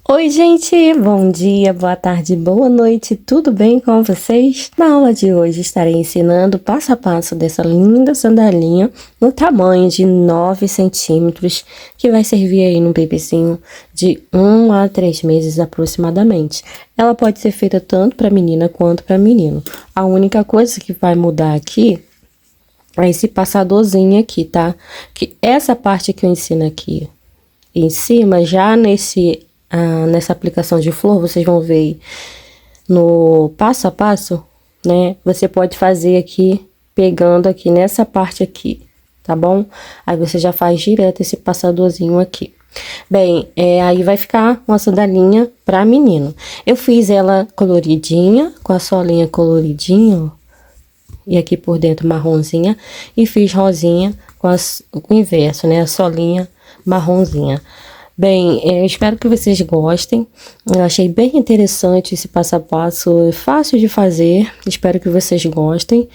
Oi, gente! Bom dia, boa tarde, boa noite, tudo bem com vocês? Na aula de hoje estarei ensinando passo a passo dessa linda sandalinha no tamanho de 9 centímetros, que vai servir aí no bebezinho de 1 a 3 meses aproximadamente. Ela pode ser feita tanto para menina quanto para menino. A única coisa que vai mudar aqui é esse passadorzinho aqui, tá? Que essa parte que eu ensino aqui em cima, já nessa aplicação de flor, vocês vão ver no passo a passo, né? Você pode fazer aqui, pegando aqui nessa parte aqui, tá bom? Aí você já faz direto esse passadorzinho aqui. Bem, aí vai ficar uma sandalinha para menino. Eu fiz ela coloridinha, com a solinha coloridinha, ó. E aqui por dentro marronzinha. E fiz rosinha com o inverso, né? A solinha marronzinha. Bem, eu espero que vocês gostem. Eu achei bem interessante esse passo a passo, fácil de fazer. Espero que vocês gostem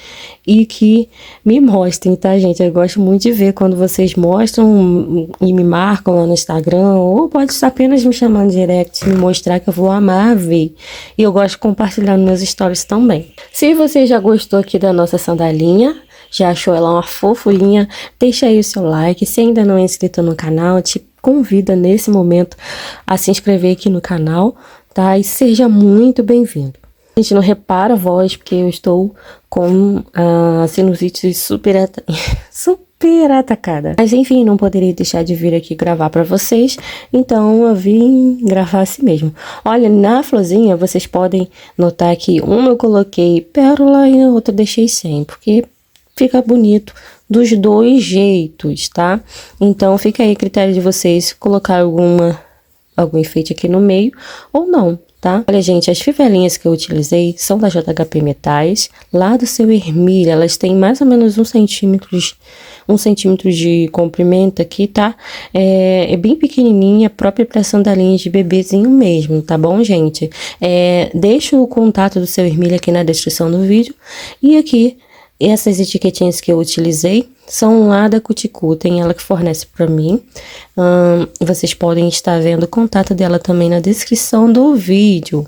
e que me mostrem, tá, gente? Eu gosto muito de ver quando vocês mostram e me marcam lá no Instagram, ou pode estar apenas me chamando direct, me mostrar, que eu vou amar ver. E eu gosto de compartilhar nos meus stories também. Se você já gostou aqui da nossa sandalinha, já achou ela uma fofurinha, deixa aí o seu like. Se ainda não é inscrito no canal, te convida nesse momento a se inscrever aqui no canal, tá? E seja muito bem-vindo. A gente não repara a voz, porque eu estou com a sinusite super atacada. Mas enfim, não poderia deixar de vir aqui gravar para vocês, então eu vim gravar assim mesmo. Olha, na florzinha vocês podem notar que uma eu coloquei pérola e a outra deixei sem, porque fica bonito dos dois jeitos, tá? Então fica aí a critério de vocês colocar algum enfeite aqui no meio ou não, tá? Olha, gente, as fivelinhas que eu utilizei são da JHP Metais, lá do Seu Ermília. Elas têm mais ou menos 1 centímetro de comprimento aqui, tá? É bem pequenininha, própria para sandalinhas de bebezinho mesmo, tá bom, gente? Deixo o contato do Seu Ermília aqui na descrição do vídeo. E aqui, essas etiquetinhas que eu utilizei são lá da Cuticutem, ela que fornece para mim. Vocês podem estar vendo o contato dela também na descrição do vídeo.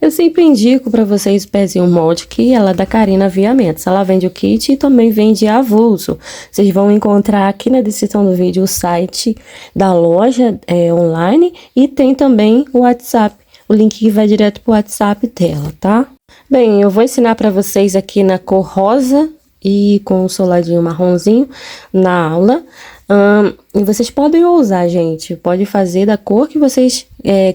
Eu sempre indico para vocês o pezinho molde, que ela é da Karina Aviamentos. Ela vende o kit e também vende avulso. Vocês vão encontrar aqui na descrição do vídeo o site da loja online e tem também o WhatsApp. O link que vai direto pro WhatsApp dela, tá? Bem, eu vou ensinar para vocês aqui na cor rosa e com o soladinho marronzinho na aula. E vocês podem usar, gente. Pode fazer da cor que vocês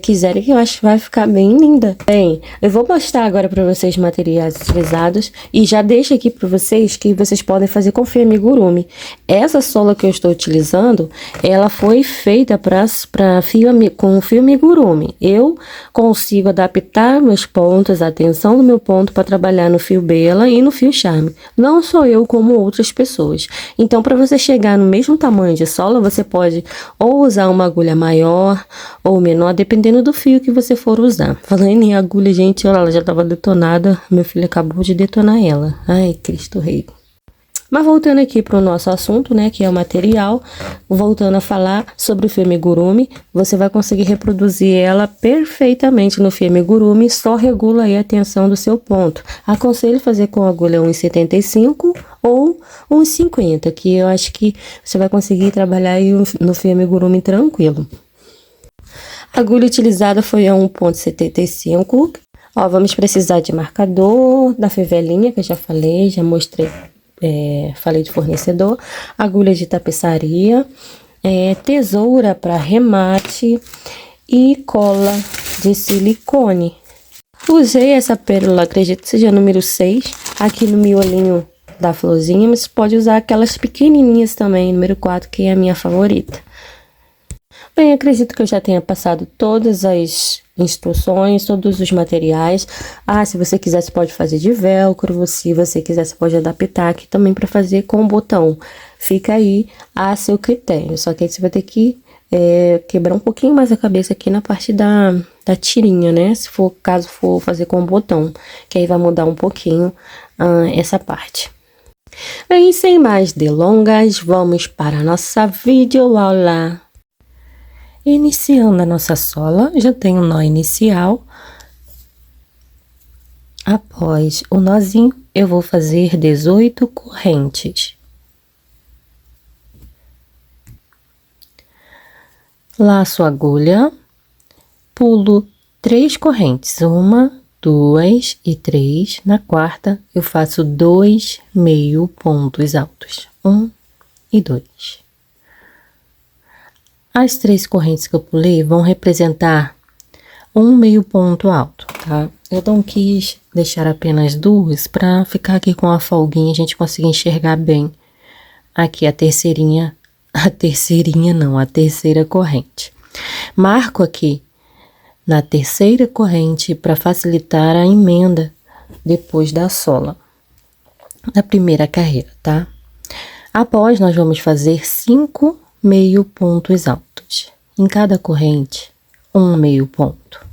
quiserem, que eu acho que vai ficar bem linda. Bem, eu vou mostrar agora para vocês materiais utilizados. E já deixo aqui para vocês que vocês podem fazer com fio amigurumi. Essa sola que eu estou utilizando, ela foi feita com fio amigurumi. Eu consigo adaptar meus pontos, a tensão do meu ponto para trabalhar no fio Bela e no fio Charme. Não sou eu como outras pessoas. Então, para você chegar no mesmo tamanho de sola, você pode ou usar uma agulha maior ou menor, dependendo do fio que você for usar. Falando em agulha, gente, olha, ela já estava detonada. Meu filho acabou de detonar ela. Ai, Cristo Rei. Mas voltando aqui para o nosso assunto, né, que é o material, voltando a falar sobre o fio amigurumi, você vai conseguir reproduzir ela perfeitamente no fio amigurumi, só regula aí a tensão do seu ponto. Aconselho fazer com agulha 1,75 ou 1,50, que eu acho que você vai conseguir trabalhar aí no fio amigurumi tranquilo. A agulha utilizada foi a 1,75. Ó, vamos precisar de marcador, da fivelinha, que eu já falei, já mostrei. Falei de fornecedor, agulha de tapeçaria, tesoura para remate e cola de silicone. Usei essa pérola, acredito que seja número 6, aqui no miolinho da florzinha, mas pode usar aquelas pequenininhas também, número 4, que é a minha favorita. Bem, acredito que eu já tenha passado todas as instruções, todos os materiais. Se você quiser, você pode fazer de velcro. Se você quiser, você pode adaptar aqui também para fazer com o botão. Fica aí a seu critério. Só que aí você vai ter que quebrar um pouquinho mais a cabeça aqui na parte da tirinha, né? Caso for fazer com o botão, que aí vai mudar um pouquinho essa parte. Bem, sem mais delongas, vamos para a nossa videoaula. Iniciando a nossa sola, já tem um nó inicial. Após o nozinho, eu vou fazer 18 correntes. Laço a agulha, pulo 3 correntes, 1, 2 e 3. Na quarta, eu faço 2 meio pontos altos, 1 e 2. As 3 correntes que eu pulei vão representar um meio ponto alto, tá? Eu não quis deixar apenas 2 para ficar aqui com a folguinha, a gente conseguir enxergar bem aqui a terceirinha não, a terceira corrente. Marco aqui na terceira corrente para facilitar a emenda depois da sola da primeira carreira, tá? Após, nós vamos fazer 5 meio pontos altos. Em cada corrente, um meio ponto.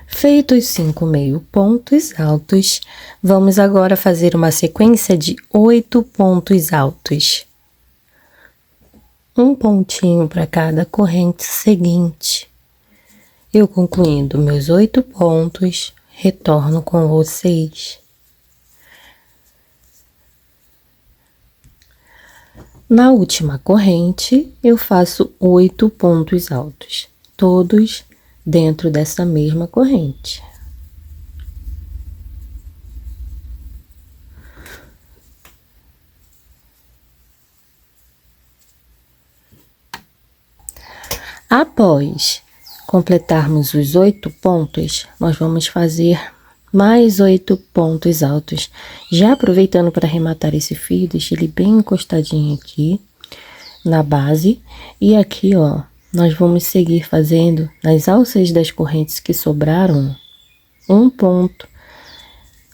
Feitos 5 meio pontos altos, vamos agora fazer uma sequência de 8 pontos altos. Um pontinho para cada corrente seguinte. Eu concluindo meus 8 pontos, retorno com vocês. Na última corrente, eu faço 8 pontos altos, todos dentro dessa mesma corrente. Após completarmos os 8 pontos, nós vamos fazer mais 8 pontos altos. Já aproveitando para arrematar esse fio, deixei ele bem encostadinho aqui na base. E aqui, ó, nós vamos seguir fazendo nas alças das correntes que sobraram, um ponto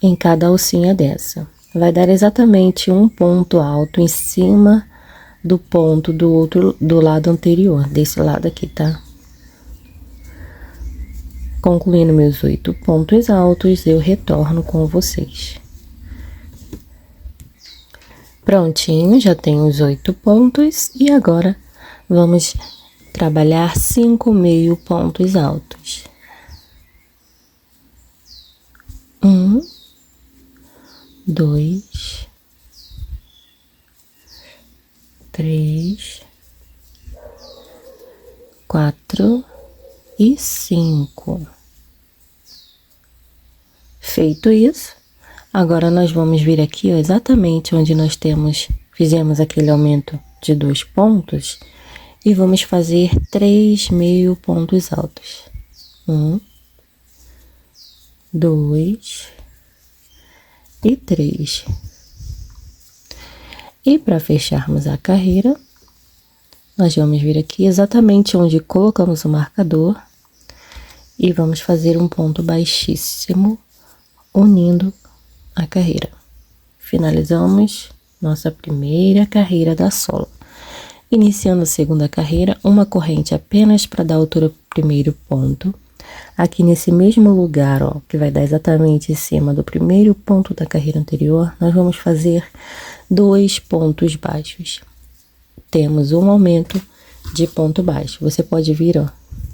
em cada alcinha dessa. Vai dar exatamente um ponto alto em cima do ponto do lado anterior, desse lado aqui, tá? Concluindo meus 8 pontos altos, eu retorno com vocês. Prontinho, já tenho os 8 pontos e agora vamos trabalhar 5 meio pontos altos. 1, 2, 3, 4 e 5. Feito isso, agora nós vamos vir aqui, ó, exatamente onde nós fizemos aquele aumento de 2 pontos e vamos fazer 3 meio pontos altos. 1, 2 e 3. E para fecharmos a carreira, nós vamos vir aqui exatamente onde colocamos o marcador e vamos fazer um ponto baixíssimo, unindo a carreira. Finalizamos nossa primeira carreira da sola. Iniciando a segunda carreira, uma corrente apenas para dar altura para o primeiro ponto. Aqui nesse mesmo lugar, ó, que vai dar exatamente em cima do primeiro ponto da carreira anterior, nós vamos fazer 2 pontos baixos. Temos um aumento de ponto baixo. Você pode vir, ó,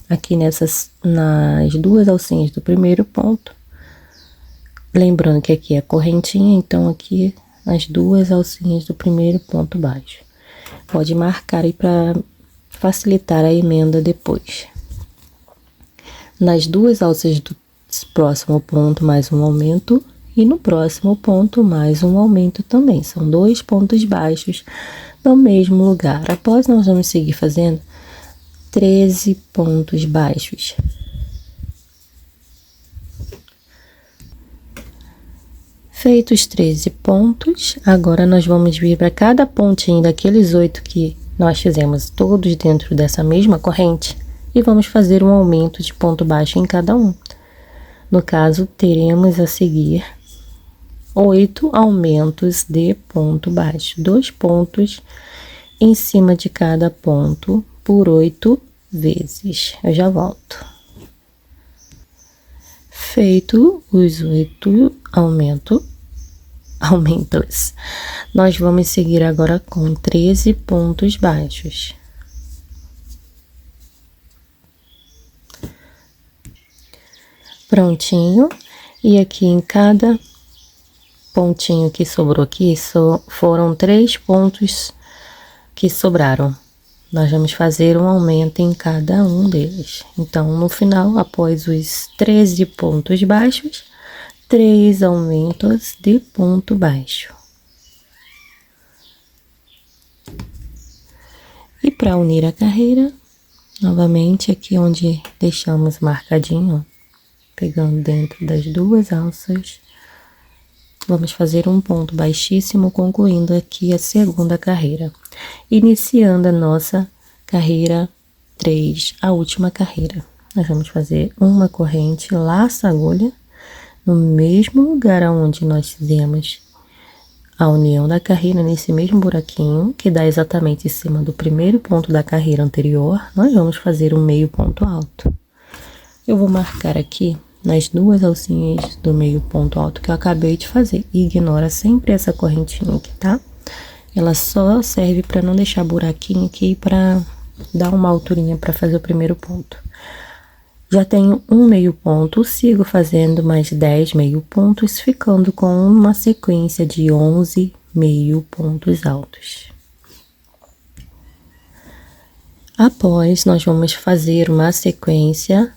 aqui nas 2 alcinhas do primeiro ponto. Lembrando que aqui é a correntinha, então aqui as 2 alcinhas do primeiro ponto baixo. Pode marcar aí para facilitar a emenda depois. Nas 2 alças do próximo ponto, mais um aumento. E no próximo ponto, mais um aumento também. São 2 pontos baixos no mesmo lugar. Após, nós vamos seguir fazendo 13 pontos baixos. Feitos 13 pontos, agora nós vamos vir para cada pontinho daqueles 8 que nós fizemos todos dentro dessa mesma corrente e vamos fazer um aumento de ponto baixo em cada um. No caso, teremos a seguir 8 aumentos de ponto baixo, 2 pontos em cima de cada ponto por 8 vezes. Eu já volto. Feito os 8 aumentos, aumentos. Nós vamos seguir agora com 13 pontos baixos. Prontinho. E aqui em cada pontinho que sobrou aqui, foram 3 pontos que sobraram. Nós vamos fazer um aumento em cada um deles. Então, no final, após os 13 pontos baixos, 3 aumentos de ponto baixo. E para unir a carreira, novamente aqui onde deixamos marcadinho, pegando dentro das 2 alças, vamos fazer um ponto baixíssimo, concluindo aqui a segunda carreira. Iniciando a nossa carreira 3, a última carreira. Nós vamos fazer uma corrente, laça agulha, no mesmo lugar onde nós fizemos a união da carreira, nesse mesmo buraquinho, que dá exatamente em cima do primeiro ponto da carreira anterior, nós vamos fazer um meio ponto alto. Eu vou marcar aqui nas 2 alcinhas do meio ponto alto que eu acabei de fazer. Ignora sempre essa correntinha aqui, tá? Ela só serve para não deixar buraquinho aqui para dar uma alturinha para fazer o primeiro ponto. Já tenho um meio ponto, sigo fazendo mais 10 meio pontos, ficando com uma sequência de 11 meio pontos altos. Após, nós vamos fazer uma sequência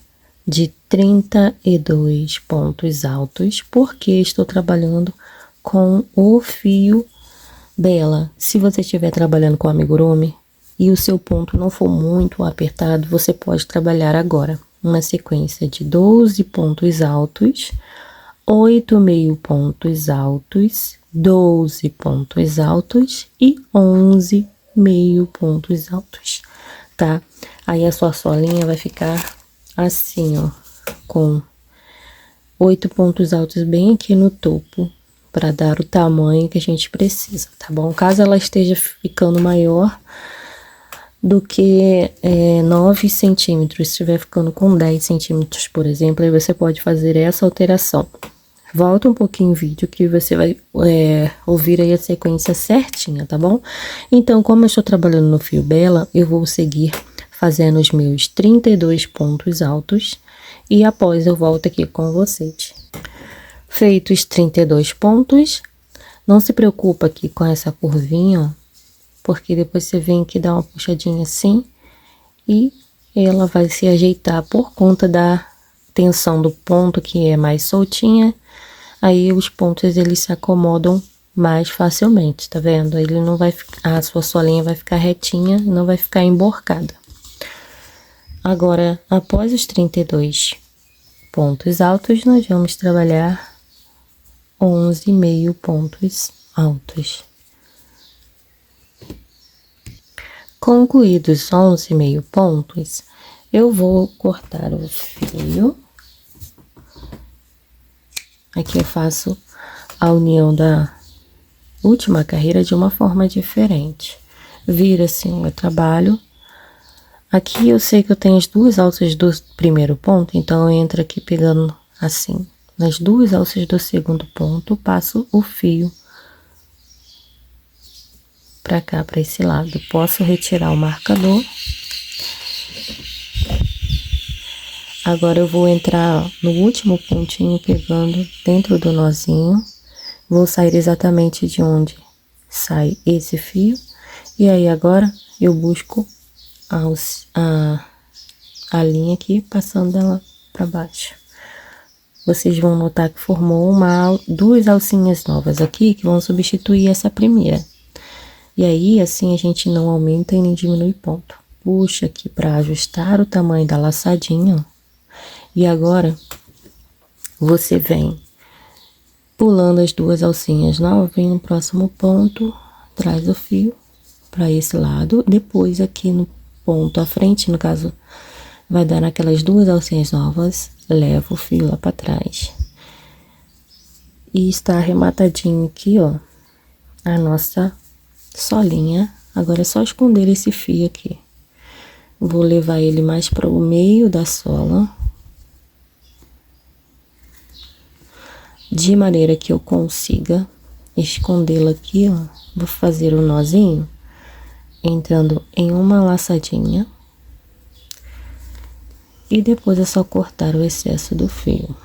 de 32 pontos altos, porque estou trabalhando com o fio Bela. Se você estiver trabalhando com amigurumi e o seu ponto não for muito apertado, você pode trabalhar agora uma sequência de 12 pontos altos, 8 meio pontos altos, 12 pontos altos e 11 meio pontos altos, tá? Aí a sua solinha vai ficar assim, ó, com 8 pontos altos bem aqui no topo, para dar o tamanho que a gente precisa, tá bom? Caso ela esteja ficando maior do que 9 centímetros, se estiver ficando com 10 centímetros, por exemplo, aí você pode fazer essa alteração. Volta um pouquinho o vídeo que você vai ouvir aí a sequência certinha, tá bom? Então, como eu estou trabalhando no fio Bela, eu vou seguir fazendo os meus 32 pontos altos e após eu volto aqui com vocês. Feitos 32 pontos, não se preocupa aqui com essa curvinha, ó, porque depois você vem aqui dar uma puxadinha assim e ela vai se ajeitar por conta da tensão do ponto que é mais soltinha. Aí os pontos eles se acomodam mais facilmente, tá vendo? Ele não vai ficar, a sua solinha vai ficar retinha, não vai ficar emborcada. Agora, após os 32 pontos altos, nós vamos trabalhar 11 meio pontos altos. Concluídos 11 meio pontos, eu vou cortar o fio. Aqui eu faço a união da última carreira de uma forma diferente. Vira assim o meu trabalho. Aqui eu sei que eu tenho as 2 alças do primeiro ponto, então eu entro aqui pegando assim. Nas 2 alças do segundo ponto, passo o fio pra cá, pra esse lado. Posso retirar o marcador. Agora eu vou entrar no último pontinho pegando dentro do nozinho. Vou sair exatamente de onde sai esse fio. E aí agora eu busco a linha aqui, passando ela pra baixo. Vocês vão notar que formou 2 alcinhas novas aqui, que vão substituir essa primeira. E aí, assim, a gente não aumenta e nem diminui ponto. Puxa aqui pra ajustar o tamanho da laçadinha, ó. E agora, você vem pulando as 2 alcinhas novas, vem no próximo ponto, traz o fio pra esse lado. Depois, aqui no ponto à frente, no caso, vai dar naquelas 2 alcinhas novas, leva o fio lá pra trás. E está arrematadinho aqui, ó, a nossa solinha. Agora é só esconder esse fio aqui. Vou levar ele mais para o meio da sola, de maneira que eu consiga escondê-la aqui, ó. Vou fazer um nozinho, entrando em uma laçadinha. E depois é só cortar o excesso do fio.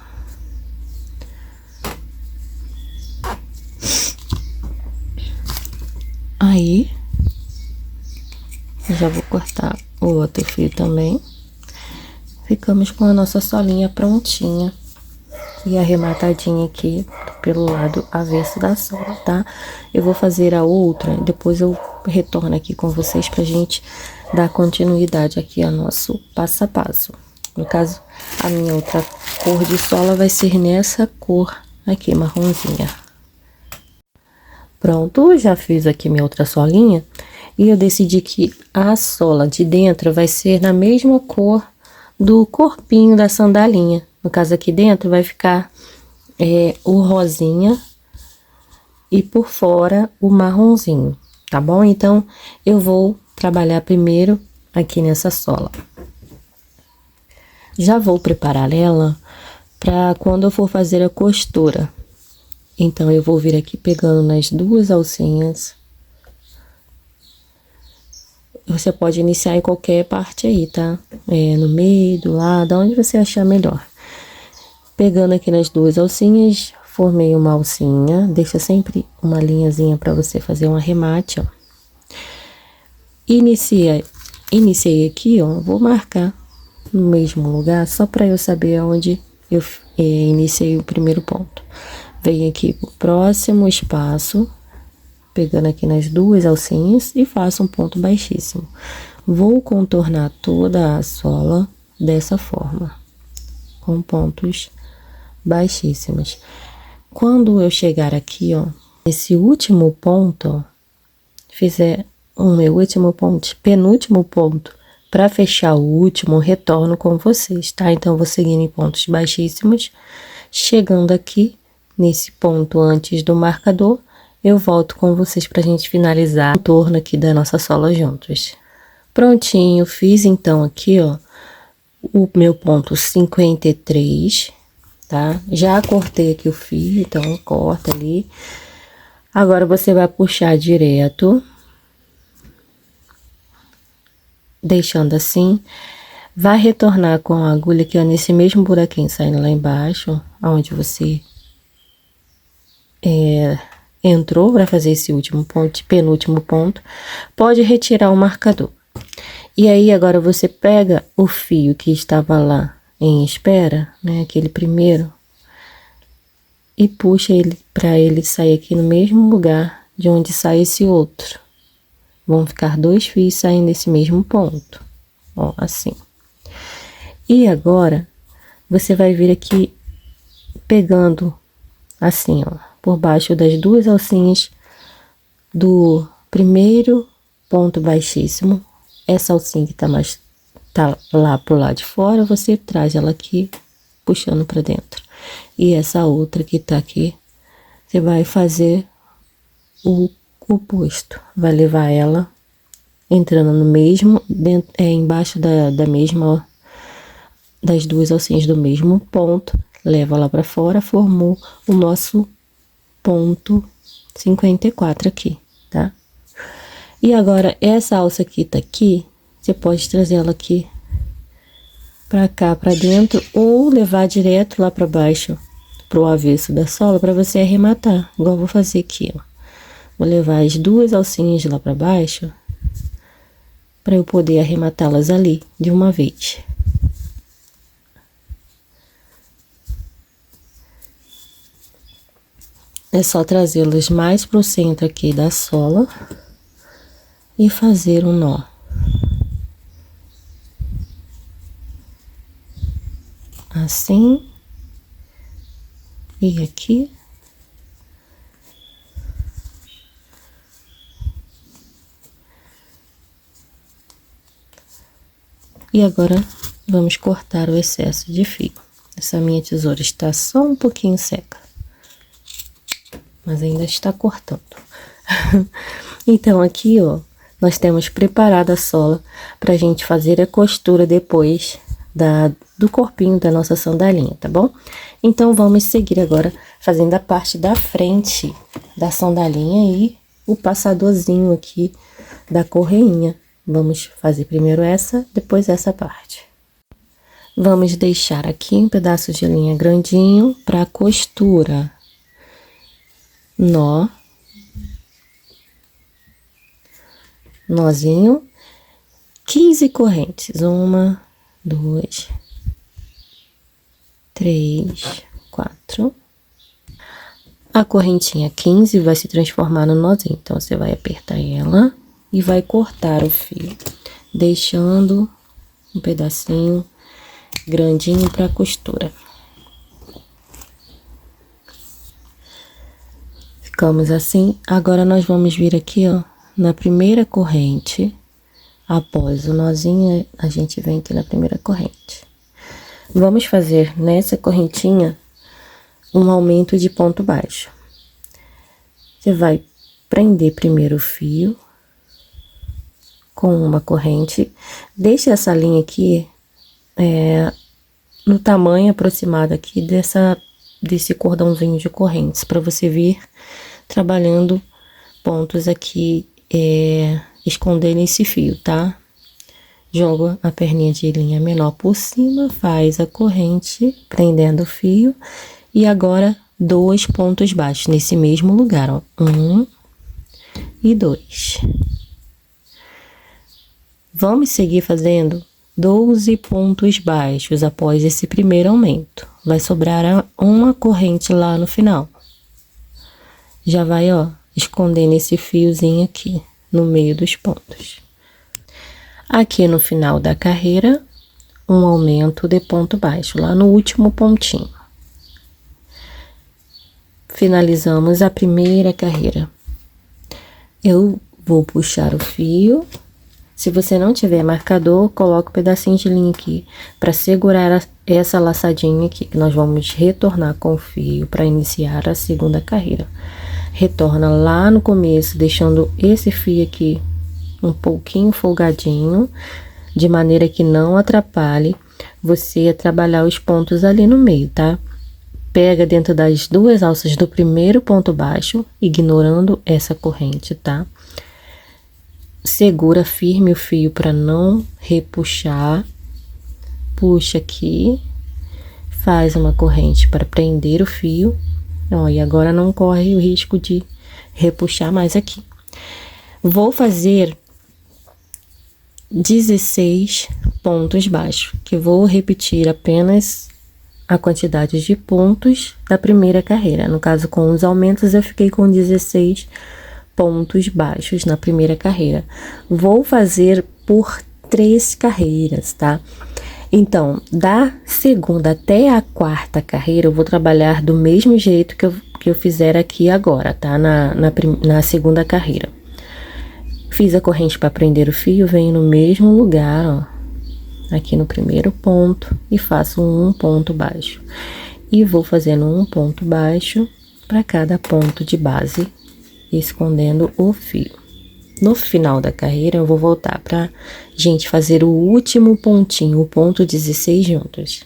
Aí, já vou cortar o outro fio também. Ficamos com a nossa solinha prontinha e arrematadinha aqui pelo lado avesso da sola, tá? Eu vou fazer a outra, depois eu retorno aqui com vocês pra gente dar continuidade aqui ao nosso passo a passo. No caso, a minha outra cor de sola vai ser nessa cor aqui, marronzinha. Pronto, já fiz aqui minha outra solinha e eu decidi que a sola de dentro vai ser na mesma cor do corpinho da sandalinha. No caso, aqui dentro vai ficar o rosinha e por fora o marronzinho, tá bom? Então, eu vou trabalhar primeiro aqui nessa sola. Já vou preparar ela para quando eu for fazer a costura. Então, eu vou vir aqui pegando nas duas alcinhas. Você pode iniciar em qualquer parte aí, tá? No meio, do lado, onde você achar melhor. Pegando aqui nas duas alcinhas, formei uma alcinha. Deixa sempre uma linhazinha para você fazer um arremate, ó. Iniciei aqui, ó. Vou marcar no mesmo lugar, só para eu saber onde eu iniciei o primeiro ponto. Venho aqui pro próximo espaço, pegando aqui nas duas alcinhas e faço um ponto baixíssimo. Vou contornar toda a sola dessa forma, com pontos baixíssimos. Quando eu chegar aqui, ó, esse último ponto, ó, fizer o meu último ponto, penúltimo ponto, para fechar o último, retorno com vocês, tá? Então, vou seguindo em pontos baixíssimos. Chegando aqui, nesse ponto antes do marcador, eu volto com vocês pra gente finalizar o contorno aqui da nossa sola juntos. Prontinho, fiz então aqui, ó, o meu ponto 53, tá? Já cortei aqui o fio, então corta ali. Agora, você vai puxar direto, deixando assim, vai retornar com a agulha aqui, ó, nesse mesmo buraquinho, saindo lá embaixo, onde você entrou para fazer esse último ponto, penúltimo ponto, pode retirar o marcador. E aí, agora você pega o fio que estava lá em espera, né, aquele primeiro, e puxa ele para ele sair aqui no mesmo lugar de onde sai esse outro. Vão ficar dois fios saindo desse mesmo ponto, ó, assim. E agora, você vai vir aqui pegando assim, ó, por baixo das duas alcinhas do primeiro ponto baixíssimo. Essa alcinha que tá lá pro lado de fora, você traz ela aqui, puxando para dentro. E essa outra que tá aqui, você vai fazer o oposto, vai levar ela entrando no mesmo, embaixo da mesma, das duas alcinhas do mesmo ponto, leva lá para fora, formou o nosso ponto 54 aqui, tá? E agora, essa alça que tá aqui, você pode trazer ela aqui pra cá, pra dentro, ou levar direto lá pra baixo, pro avesso da sola, pra você arrematar, igual eu vou fazer aqui, ó. Vou levar as duas alcinhas lá pra baixo, pra eu poder arrematá-las ali, de uma vez. É só trazê-las mais pro centro aqui da sola e fazer um nó. Assim. E aqui. E agora, vamos cortar o excesso de fio. Essa minha tesoura está só um pouquinho seca, mas ainda está cortando. Então, aqui, ó, nós temos preparado a sola pra gente fazer a costura depois do corpinho da nossa sandalinha, tá bom? Então, vamos seguir agora fazendo a parte da frente da sandalinha e o passadorzinho aqui da correinha. Vamos fazer primeiro essa, depois essa parte. Vamos deixar aqui um pedaço de linha grandinho para costura. Nozinho, 15 correntes, 1, 2, 3, 4. A correntinha 15 vai se transformar no nozinho, então você vai apertar ela e vai cortar o fio, deixando um pedacinho grandinho para costura. Ficamos assim. Agora nós vamos vir aqui, ó, na primeira corrente. Após o nozinho, a gente vem aqui na primeira corrente. Vamos fazer nessa correntinha um aumento de ponto baixo. Você vai prender primeiro o fio com uma corrente. Deixa essa linha aqui no tamanho aproximado aqui desse cordãozinho de correntes, para você vir trabalhando pontos aqui, escondendo esse fio, tá? Joga a perninha de linha menor por cima, faz a corrente, prendendo o fio, e agora 2 pontos baixos nesse mesmo lugar, ó. 1 e 2. Vamos seguir fazendo 12 pontos baixos após esse primeiro aumento. Vai sobrar uma corrente lá no final. Já vai, ó, escondendo esse fiozinho aqui no meio dos pontos. Aqui no final da carreira, um aumento de ponto baixo, lá no último pontinho. Finalizamos a primeira carreira. Eu vou puxar o fio. Se você não tiver marcador, coloca um pedacinho de linha aqui para segurar essa laçadinha aqui, que nós vamos retornar com o fio para iniciar a segunda carreira. Retorna lá no começo, deixando esse fio aqui um pouquinho folgadinho, de maneira que não atrapalhe você a trabalhar os pontos ali no meio, tá? Pega dentro das 2 alças do primeiro ponto baixo, ignorando essa corrente, tá? Segura firme o fio para não repuxar. Puxa aqui, faz uma corrente para prender o fio. Ó, e agora não corre o risco de repuxar mais aqui. Vou fazer 16 pontos baixos, que vou repetir apenas a quantidade de pontos da primeira carreira. No caso, com os aumentos, eu fiquei com 16 pontos baixos na primeira carreira. Vou fazer por 3 carreiras, tá? Então, da segunda até a quarta carreira, eu vou trabalhar do mesmo jeito que eu fizer aqui agora, tá? Na segunda carreira. Fiz a corrente para prender o fio, venho no mesmo lugar, ó, aqui no primeiro ponto, e faço um ponto baixo. E vou fazendo um ponto baixo para cada ponto de base, escondendo o fio. No final da carreira, eu vou voltar pra gente fazer o último pontinho, o ponto 16 juntos.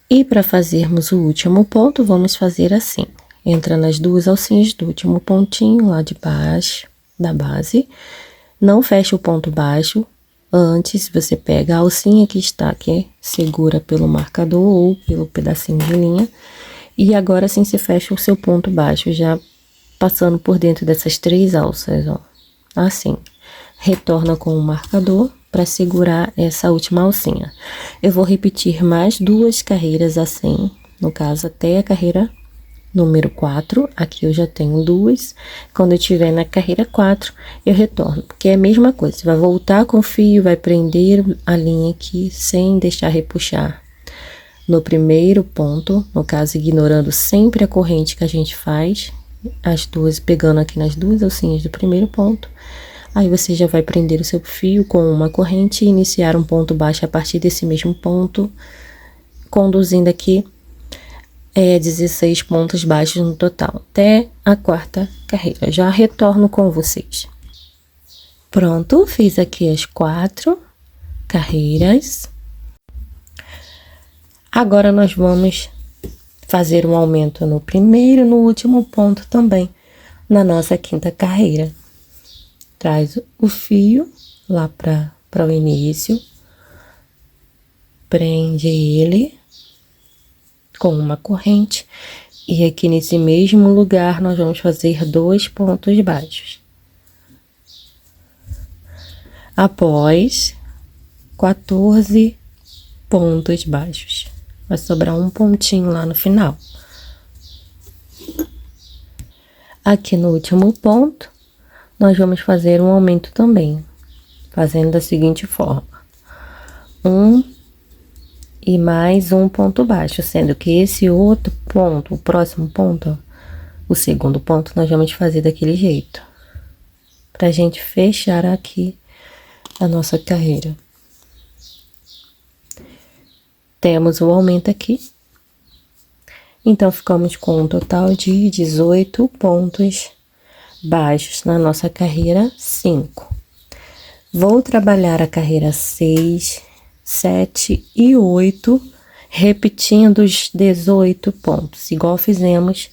E para fazermos o último ponto, vamos fazer assim. Entra nas 2 alcinhas do último pontinho, lá de baixo, da base. Não fecha o ponto baixo. Antes, você pega a alcinha que está aqui, segura pelo marcador ou pelo pedacinho de linha. E agora, assim, você fecha o seu ponto baixo, já passando por dentro dessas 3 alças, ó. Assim, retorna com o marcador para segurar essa última alcinha. Eu vou repetir mais 2 carreiras assim, no caso até a carreira número 4. Aqui eu já tenho 2. Quando eu estiver na carreira 4, eu retorno, porque é a mesma coisa. Você vai voltar com o fio, vai prender a linha aqui sem deixar repuxar. No primeiro ponto, no caso, ignorando sempre a corrente que a gente faz, as 2, pegando aqui nas 2 alcinhas do primeiro ponto. Aí você já vai prender o seu fio com uma corrente e iniciar um ponto baixo a partir desse mesmo ponto, conduzindo aqui 16 pontos baixos no total, até a quarta carreira. Já retorno com vocês. Pronto, fiz aqui as 4 carreiras. Agora nós vamos fazer um aumento no primeiro e no último ponto também, na nossa quinta carreira. Traz o fio lá para o início, prende ele com uma corrente e aqui nesse mesmo lugar nós vamos fazer 2 pontos baixos. Após 14 pontos baixos, vai sobrar um pontinho lá no final. Aqui no último ponto, nós vamos fazer um aumento também, fazendo da seguinte forma: e mais um ponto baixo, sendo que esse outro ponto, o próximo ponto, ó, o segundo ponto, nós vamos fazer daquele jeito, pra gente fechar aqui a nossa carreira. Temos o aumento aqui, então ficamos com um total de 18 pontos baixos na nossa carreira 5. Vou trabalhar a carreira 6, 7 e 8, repetindo os 18 pontos, igual fizemos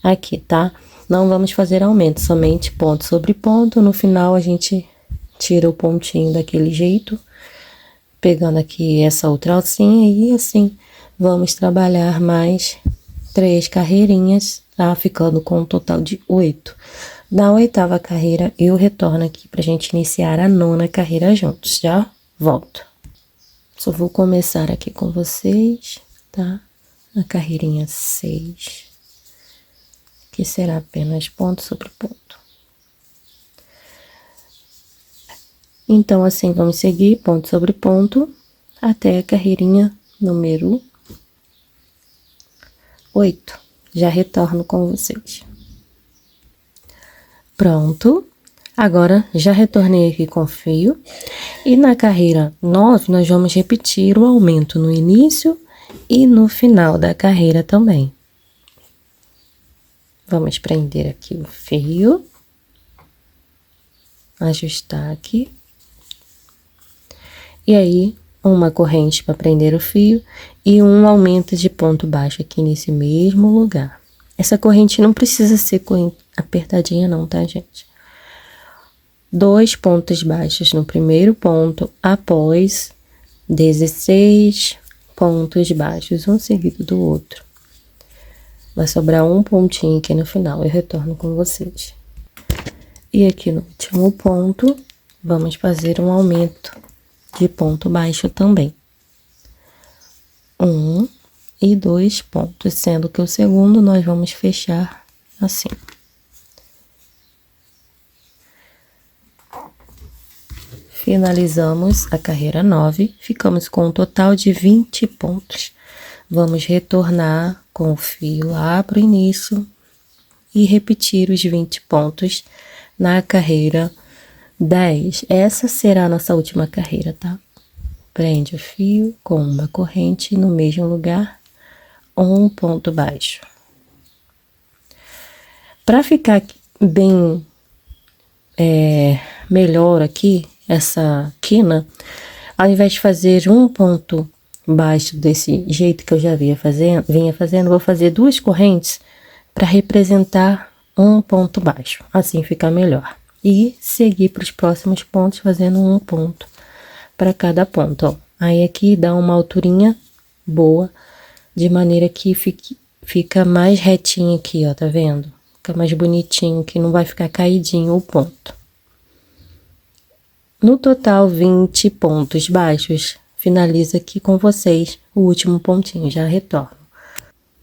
aqui, tá? Não vamos fazer aumento, somente ponto sobre ponto. No final, a gente tira o pontinho daquele jeito, pegando aqui essa outra alcinha, e assim vamos trabalhar mais 3 carreirinhas, tá? Ficando com um total de 8. Na 8ª carreira, eu retorno aqui pra gente iniciar a 9ª carreira juntos. Já volto. Só vou começar aqui com vocês, tá? A carreirinha 6, que será apenas ponto sobre ponto. Então, assim, vamos seguir ponto sobre ponto até a carreirinha número 8. Já retorno com vocês. Pronto. Agora, já retornei aqui com o fio. E na carreira 9, nós vamos repetir o aumento no início e no final da carreira também. Vamos prender aqui o fio. Ajustar aqui. E aí, uma corrente para prender o fio e um aumento de ponto baixo aqui nesse mesmo lugar. Essa corrente não precisa ser apertadinha não, tá, gente? 2 pontos baixos no primeiro ponto, após 16 pontos baixos, um seguido do outro. Vai sobrar um pontinho aqui no final, eu retorno com vocês. E aqui no último ponto, vamos fazer um aumento de ponto baixo também. 1 e 2 pontos, sendo que o segundo nós vamos fechar assim. Finalizamos a carreira 9, ficamos com um total de 20 pontos. Vamos retornar com o fio lá para o início e repetir os 20 pontos na carreira 10. Essa será a nossa última carreira, tá? Prende o fio com uma corrente no mesmo lugar, um ponto baixo. Para ficar bem melhor aqui, essa quina, ao invés de fazer um ponto baixo desse jeito que eu já vinha fazendo, vou fazer 2 correntes para representar um ponto baixo, assim fica melhor. E seguir para os próximos pontos fazendo um ponto para cada ponto, ó. Aí aqui dá uma alturinha boa, de maneira que fica mais retinho aqui, ó, tá vendo? Fica mais bonitinho, que não vai ficar caidinho o ponto. No total, 20 pontos baixos. Finalizo aqui com vocês o último pontinho, já retorno.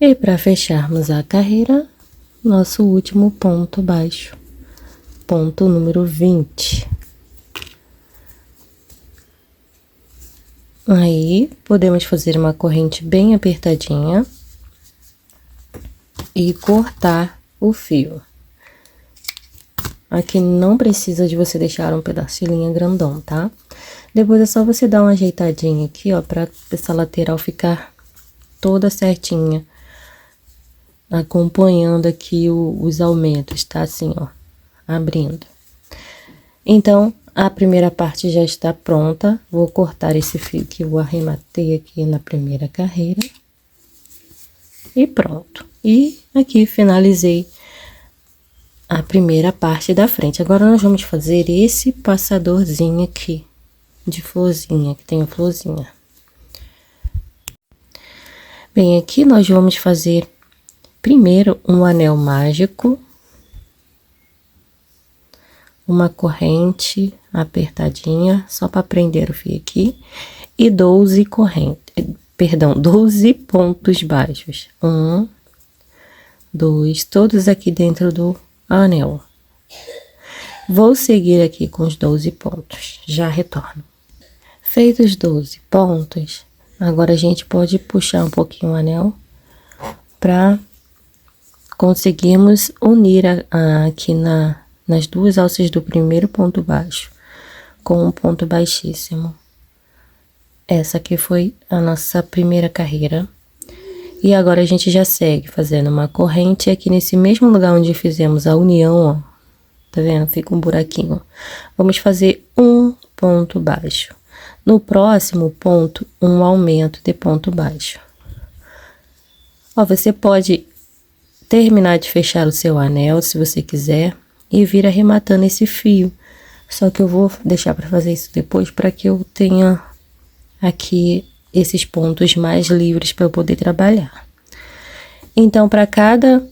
E para fecharmos a carreira, nosso último ponto baixo, ponto número 20. Aí, podemos fazer uma corrente bem apertadinha e cortar o fio. Aqui não precisa de você deixar um pedaço de linha grandão, tá? Depois é só você dar uma ajeitadinha aqui, ó, pra essa lateral ficar toda certinha, acompanhando aqui os aumentos, tá? Assim, ó, abrindo. Então, a primeira parte já está pronta. Vou cortar esse fio que eu arrematei aqui na primeira carreira. E pronto. E aqui finalizei a primeira parte da frente. Agora nós vamos fazer esse passadorzinho aqui de florzinha, que tem a florzinha. Bem, aqui nós vamos fazer primeiro um anel mágico, uma corrente apertadinha, só para prender o fio aqui, e 12 12 pontos baixos. 1, 2, todos aqui dentro do anel. Vou seguir aqui com os 12 pontos, já retorno. Feitos os 12 pontos, agora a gente pode puxar um pouquinho o anel para conseguirmos unir aqui nas duas alças do primeiro ponto baixo com um ponto baixíssimo. Essa aqui foi a nossa primeira carreira. E agora a gente já segue fazendo uma corrente aqui nesse mesmo lugar onde fizemos a união, ó. Tá vendo? Fica um buraquinho. Vamos fazer um ponto baixo. No próximo ponto, um aumento de ponto baixo. Ó, você pode terminar de fechar o seu anel, se você quiser, e vir arrematando esse fio. Só que eu vou deixar para fazer isso depois, para que eu tenha aqui esses pontos mais livres para eu poder trabalhar. Então, para cada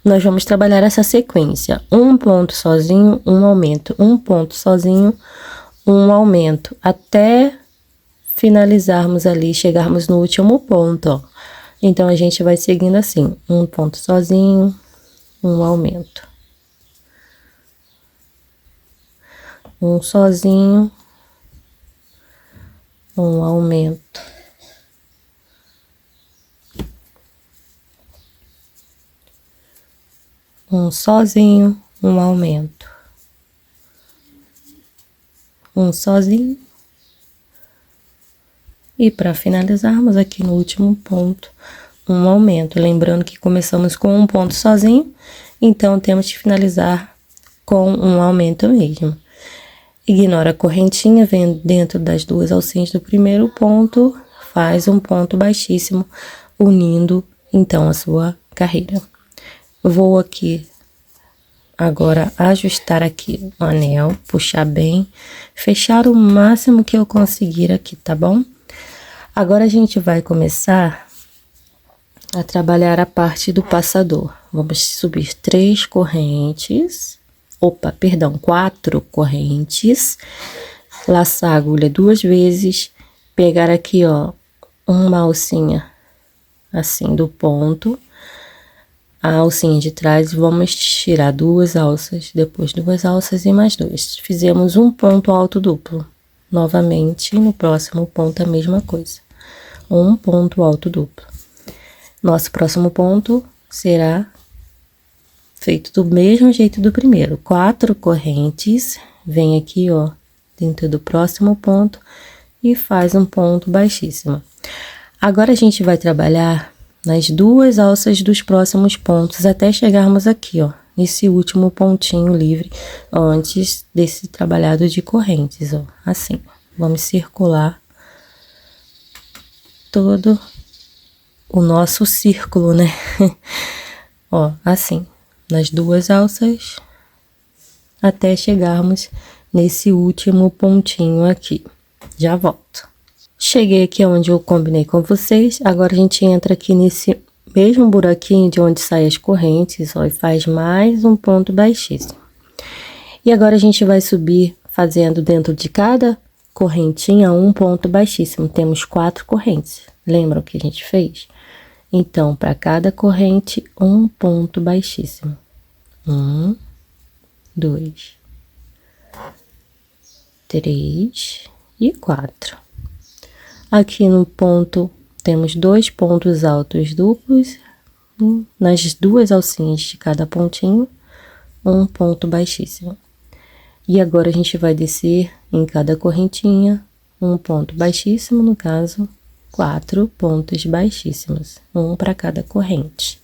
nós vamos trabalhar essa sequência: um ponto sozinho, um aumento, um ponto sozinho, um aumento, até finalizarmos ali, chegarmos no último ponto, ó. Então a gente vai seguindo assim: um ponto sozinho, um aumento, um sozinho, um aumento, um sozinho, um aumento, um sozinho, e para finalizarmos aqui no último ponto, um aumento. Lembrando que começamos com um ponto sozinho, então temos que finalizar com um aumento mesmo. Ignora a correntinha, vem dentro das duas alcinhas do primeiro ponto, faz um ponto baixíssimo, unindo então a sua carreira. Vou aqui agora ajustar aqui o anel, puxar bem, fechar o máximo que eu conseguir aqui, tá bom? Agora a gente vai começar a trabalhar a parte do passador. Vamos subir 3 correntes, quatro correntes, laçar a agulha 2 vezes, pegar aqui, ó, uma alcinha assim do ponto, a alcinha de trás, vamos tirar 2 alças, depois 2 alças e mais 2. Fizemos um ponto alto duplo. Novamente, no próximo ponto a mesma coisa. Um ponto alto duplo. Nosso próximo ponto será feito do mesmo jeito do primeiro. 4 correntes, vem aqui, ó, dentro do próximo ponto e faz um ponto baixíssimo. Agora a gente vai trabalhar nas 2 alças dos próximos pontos até chegarmos aqui, ó, nesse último pontinho livre antes desse trabalhado de correntes, ó, assim. Vamos circular todo o nosso círculo, né? Ó, assim, nas 2 alças até chegarmos nesse último pontinho aqui. Já volto. Cheguei aqui onde eu combinei com vocês, agora a gente entra aqui nesse mesmo buraquinho de onde saem as correntes, ó, e faz mais um ponto baixíssimo. E agora a gente vai subir fazendo dentro de cada correntinha um ponto baixíssimo. Temos 4 correntes. Lembram que a gente fez? Então, para cada corrente, um ponto baixíssimo. 1, 2, 3 e 4. Aqui no ponto, temos 2 pontos altos duplos, nas 2 alcinhas de cada pontinho, um ponto baixíssimo. E agora a gente vai descer em cada correntinha um ponto baixíssimo, no caso, 4 pontos baixíssimos, um para cada corrente.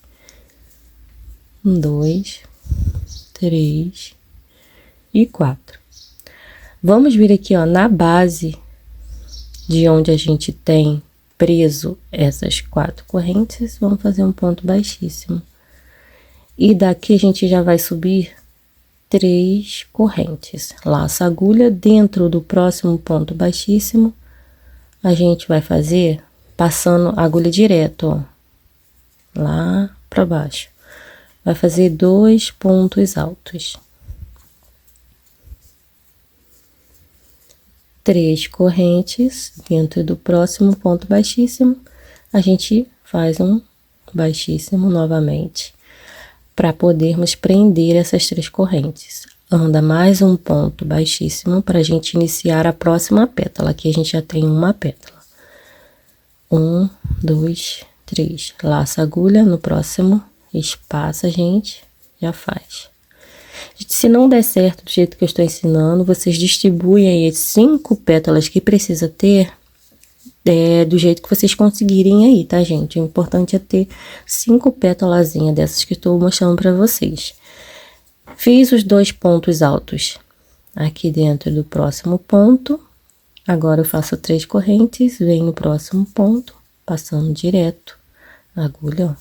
2, 3 e 4. Vamos vir aqui, ó, na base de onde a gente tem preso essas 4 correntes, vamos fazer um ponto baixíssimo. E daqui a gente já vai subir 3 correntes. Laça a agulha dentro do próximo ponto baixíssimo. A gente vai fazer passando a agulha direto, ó, lá para baixo. Vai fazer 2 pontos altos. 3 correntes dentro do próximo ponto baixíssimo. A gente faz um baixíssimo novamente, para podermos prender essas 3 correntes. Anda mais um ponto baixíssimo para a gente iniciar a próxima pétala. Aqui a gente já tem uma pétala. 1, 2, 3. Laça a agulha no próximo espaço, a gente já faz. Se não der certo do jeito que eu estou ensinando, vocês distribuem aí as 5 pétalas que precisa ter, do jeito que vocês conseguirem aí, tá, gente? O importante é ter 5 pétalazinhas dessas que estou mostrando para vocês. Fiz os 2 pontos altos aqui dentro do próximo ponto. Agora eu faço 3 correntes, venho no próximo ponto, passando direto a agulha, ó,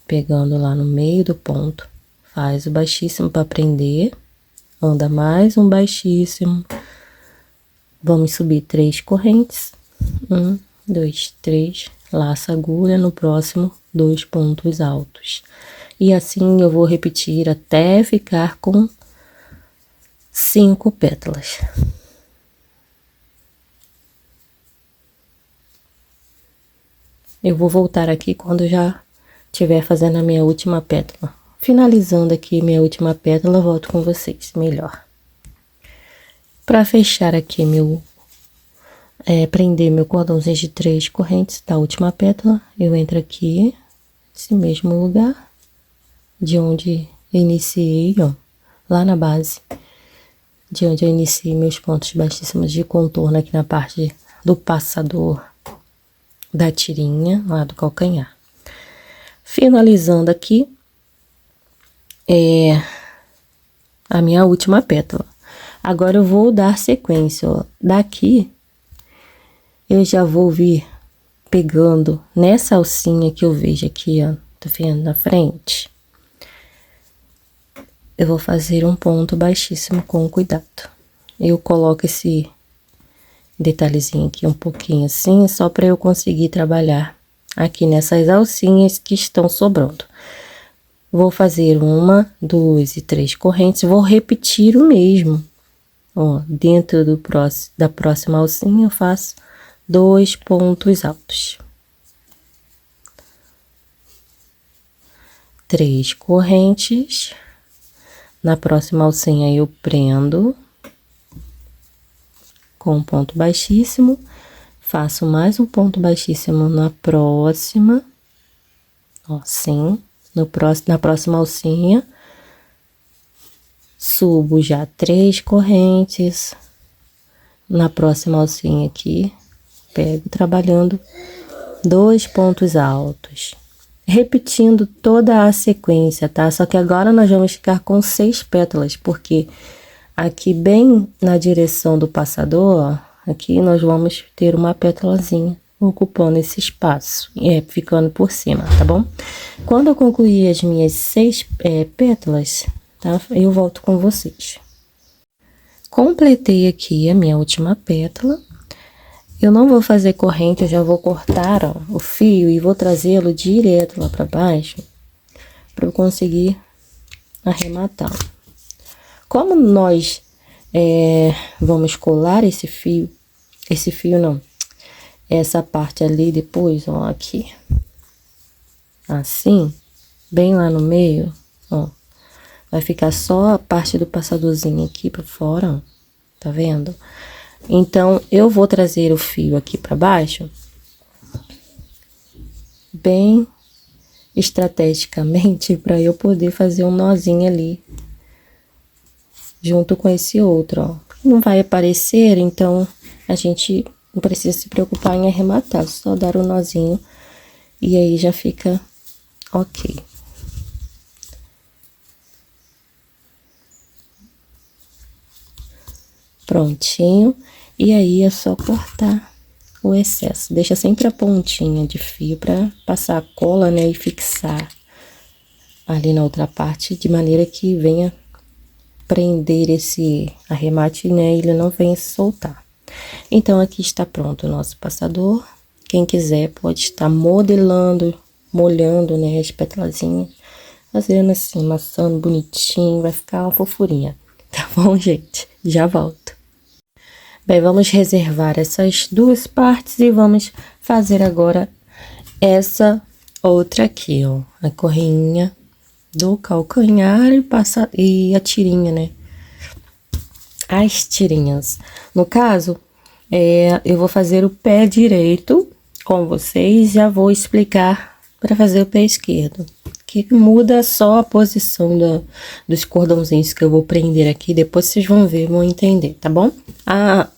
pegando lá no meio do ponto. Faz o baixíssimo para prender, anda mais um baixíssimo. Vamos subir 3 correntes. 1, 2, 3, laça a agulha no próximo 2 pontos altos. E assim eu vou repetir até ficar com 5 pétalas. Eu vou voltar aqui quando já estiver fazendo a minha última pétala. Finalizando aqui minha última pétala, eu volto com vocês, melhor. Para fechar aqui prender meu cordãozinho de 3 correntes da última pétala, eu entro aqui, nesse mesmo lugar, de onde eu iniciei, ó, lá na base, de onde eu iniciei meus pontos baixíssimos de contorno aqui na parte do passador da tirinha, lá do calcanhar. Finalizando aqui, a minha última pétala. Agora eu vou dar sequência, ó. Daqui eu já vou vir pegando nessa alcinha que eu vejo aqui, ó, tá vendo na frente? Eu vou fazer um ponto baixíssimo com cuidado. Eu coloco esse detalhezinho aqui um pouquinho assim, só para eu conseguir trabalhar aqui nessas alcinhas que estão sobrando. Vou fazer 1, 2 e 3 correntes, vou repetir o mesmo. Ó, dentro da próxima alcinha eu faço 2 pontos altos. 3 correntes. Na próxima alcinha eu prendo com um ponto baixíssimo, faço mais um ponto baixíssimo na próxima, ó, assim, na próxima alcinha, subo já 3 correntes, na próxima alcinha aqui, pego trabalhando 2 pontos altos, repetindo toda a sequência, tá? Só que agora nós vamos ficar com 6 pétalas, porque aqui bem na direção do passador, ó, aqui nós vamos ter uma pétalazinha ocupando esse espaço, ficando por cima, tá bom? Quando eu concluir as minhas 6 pétalas, tá? Eu volto com vocês. Completei aqui a minha última pétala. Eu não vou fazer corrente, eu já vou cortar, ó, o fio e vou trazê-lo direto lá para baixo, para eu conseguir arrematar. Como nós vamos colar esse fio não, essa parte ali depois, ó, aqui, assim, bem lá no meio, ó, vai ficar só a parte do passadorzinho aqui pra fora, ó, tá vendo? Então, eu vou trazer o fio aqui pra baixo, bem estrategicamente, pra eu poder fazer um nozinho ali, junto com esse outro, ó. Não vai aparecer, então a gente não precisa se preocupar em arrematar, só dar o nozinho e aí já fica ok. Prontinho, e aí é só cortar o excesso. Deixa sempre a pontinha de fio para passar a cola, né, e fixar ali na outra parte, de maneira que venha prender esse arremate, né, e ele não venha se soltar. Então, aqui está pronto o nosso passador. Quem quiser pode estar modelando, molhando, né, as pétalazinhas, fazendo assim, amassando bonitinho, vai ficar uma fofurinha. Tá bom, gente? Já volto. Bem, vamos reservar essas duas partes e vamos fazer agora essa outra aqui, ó. A correinha do calcanhar e a tirinha, né? As tirinhas. No caso, eu vou fazer o pé direito com vocês, já vou explicar para fazer o pé esquerdo. Que muda só a posição dos cordãozinhos que eu vou prender aqui, depois vocês vão ver, vão entender, tá bom?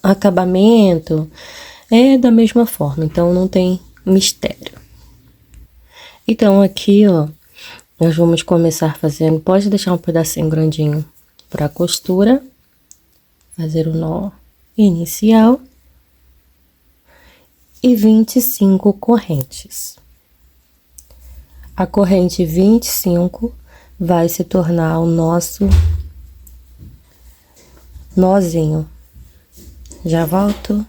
Acabamento é da mesma forma, então não tem mistério. Então, aqui, ó, nós vamos começar fazendo, pode deixar um pedacinho grandinho para costura, fazer o nó inicial e 25 correntes. A corrente 25 vai se tornar o nosso nozinho. Já volto.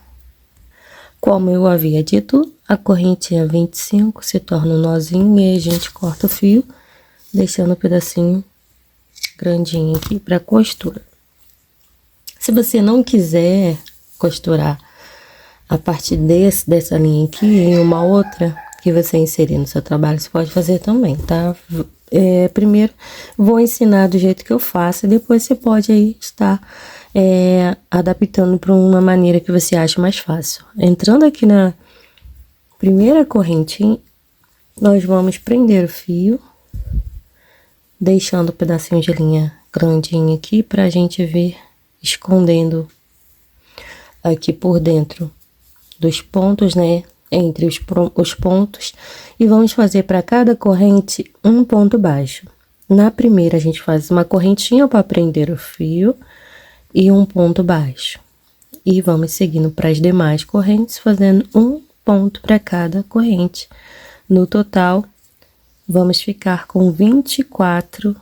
Como eu havia dito, a correntinha 25 se torna um nozinho e a gente corta o fio, deixando um pedacinho grandinho aqui para costura. Se você não quiser costurar a partir dessa linha aqui em uma outra que você inserir no seu trabalho, você pode fazer também, tá? Primeiro, vou ensinar do jeito que eu faço e depois você pode aí estar adaptando para uma maneira que você acha mais fácil. Entrando aqui na primeira correntinha, nós vamos prender o fio, deixando um pedacinho de linha grandinha aqui pra gente ver escondendo aqui por dentro dos pontos, né? Entre os pontos, e vamos fazer para cada corrente um ponto baixo. Na primeira, a gente faz uma correntinha para prender o fio e um ponto baixo. E vamos seguindo para as demais correntes, fazendo um ponto para cada corrente. No total, vamos ficar com 24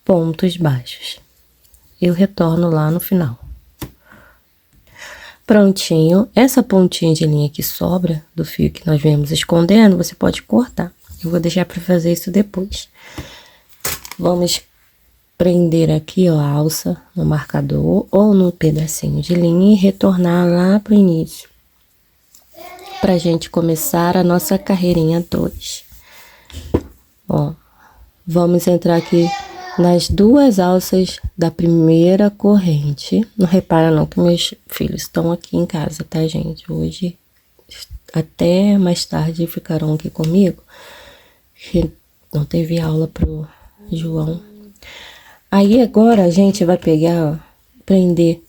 pontos baixos. Eu retorno lá no final. Prontinho, essa pontinha de linha que sobra do fio que nós viemos escondendo, você pode cortar. Eu vou deixar para fazer isso depois. Vamos prender aqui, ó, a alça no marcador ou no pedacinho de linha e retornar lá pro início. Pra gente começar a nossa carreirinha 2. Ó, vamos entrar aqui nas duas alças da primeira corrente. Não repara não que meus filhos estão aqui em casa, tá, gente? Hoje, até mais tarde, ficarão aqui comigo. Não teve aula pro João. Aí, agora, a gente vai pegar, ó, prender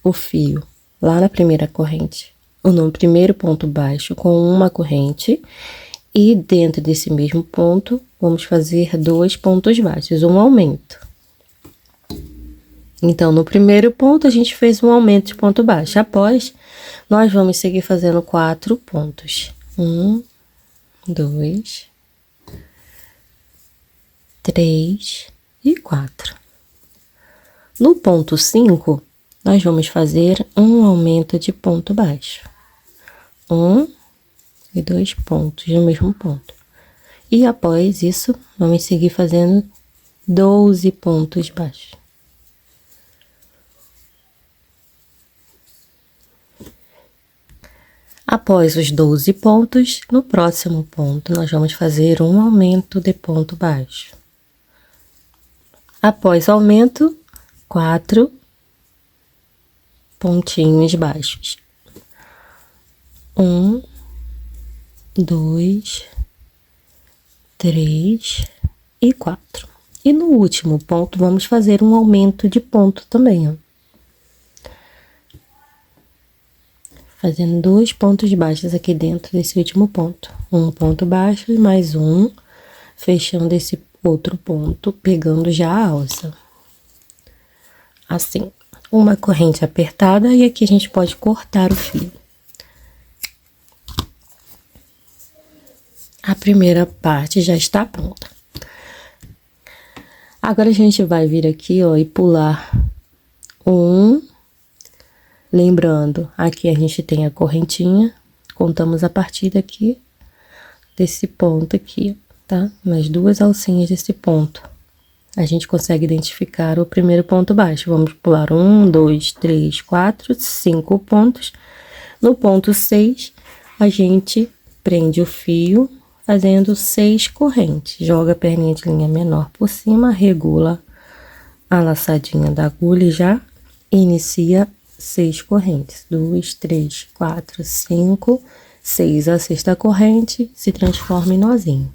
o fio lá na primeira corrente. Ou no primeiro ponto baixo com uma corrente. E dentro desse mesmo ponto, vamos fazer 2 pontos baixos, um aumento. Então, no primeiro ponto, a gente fez um aumento de ponto baixo. Após, nós vamos seguir fazendo 4 pontos. 1, 2, 3 e 4. No ponto 5, nós vamos fazer um aumento de ponto baixo. 1 e 2 pontos no mesmo ponto. E após isso, vamos seguir fazendo 12 pontos baixos. Após os 12 pontos, no próximo ponto, nós vamos fazer um aumento de ponto baixo. Após o aumento, 4 pontinhos baixos. 1, 2, 3 e 4. E no último ponto, vamos fazer um aumento de ponto também, ó. Fazendo 2 pontos baixos aqui dentro desse último ponto. Um ponto baixo e mais um, fechando esse outro ponto, pegando já a alça. Assim, uma corrente apertada e aqui a gente pode cortar o fio. A primeira parte já está pronta. Agora a gente vai vir aqui, ó, e pular um. Lembrando, aqui a gente tem a correntinha. Contamos a partir daqui, desse ponto aqui, tá? Nas duas alcinhas desse ponto. A gente consegue identificar o primeiro ponto baixo. Vamos pular 1, 2, 3, 4, 5 pontos. No ponto 6, a gente prende o fio fazendo 6 correntes. Joga a perninha de linha menor por cima, regula a laçadinha da agulha e já inicia 6 correntes. 2, 3, 4, 5, 6. A sexta corrente se transforma em nozinho.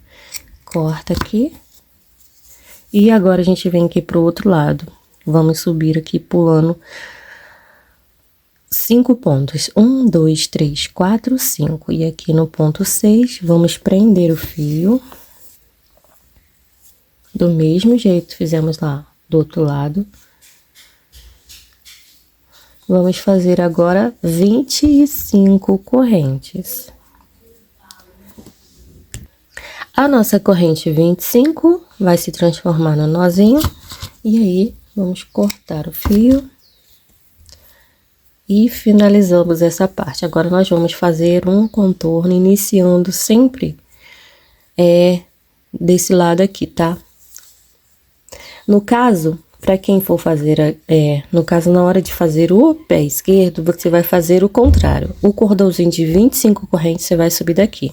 Corta aqui. E agora a gente vem aqui pro outro lado. Vamos subir aqui pulando 5 pontos. 1, 2, 3, 4, 5. E aqui no ponto 6, vamos prender o fio. Do mesmo jeito que fizemos lá do outro lado. Vamos fazer agora 25 correntes. A nossa corrente 25 vai se transformar no nozinho. E aí, vamos cortar o fio. E finalizamos essa parte. Agora, nós vamos fazer um contorno, iniciando sempre desse lado aqui, tá? No caso, para quem for fazer, no caso, na hora de fazer o pé esquerdo, você vai fazer o contrário. O cordãozinho de 25 correntes, você vai subir daqui.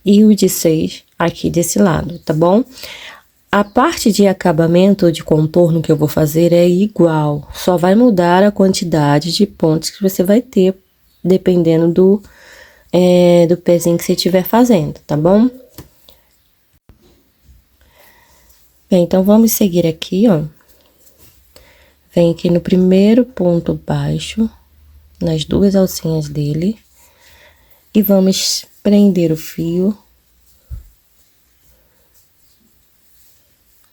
E o de 6 aqui desse lado, tá bom? A parte de acabamento, de contorno que eu vou fazer é igual. Só vai mudar a quantidade de pontos que você vai ter, dependendo do pezinho que você estiver fazendo, tá bom? Bem, então, vamos seguir aqui, ó. Vem aqui no primeiro ponto baixo, nas duas alcinhas dele. E vamos prender o fio.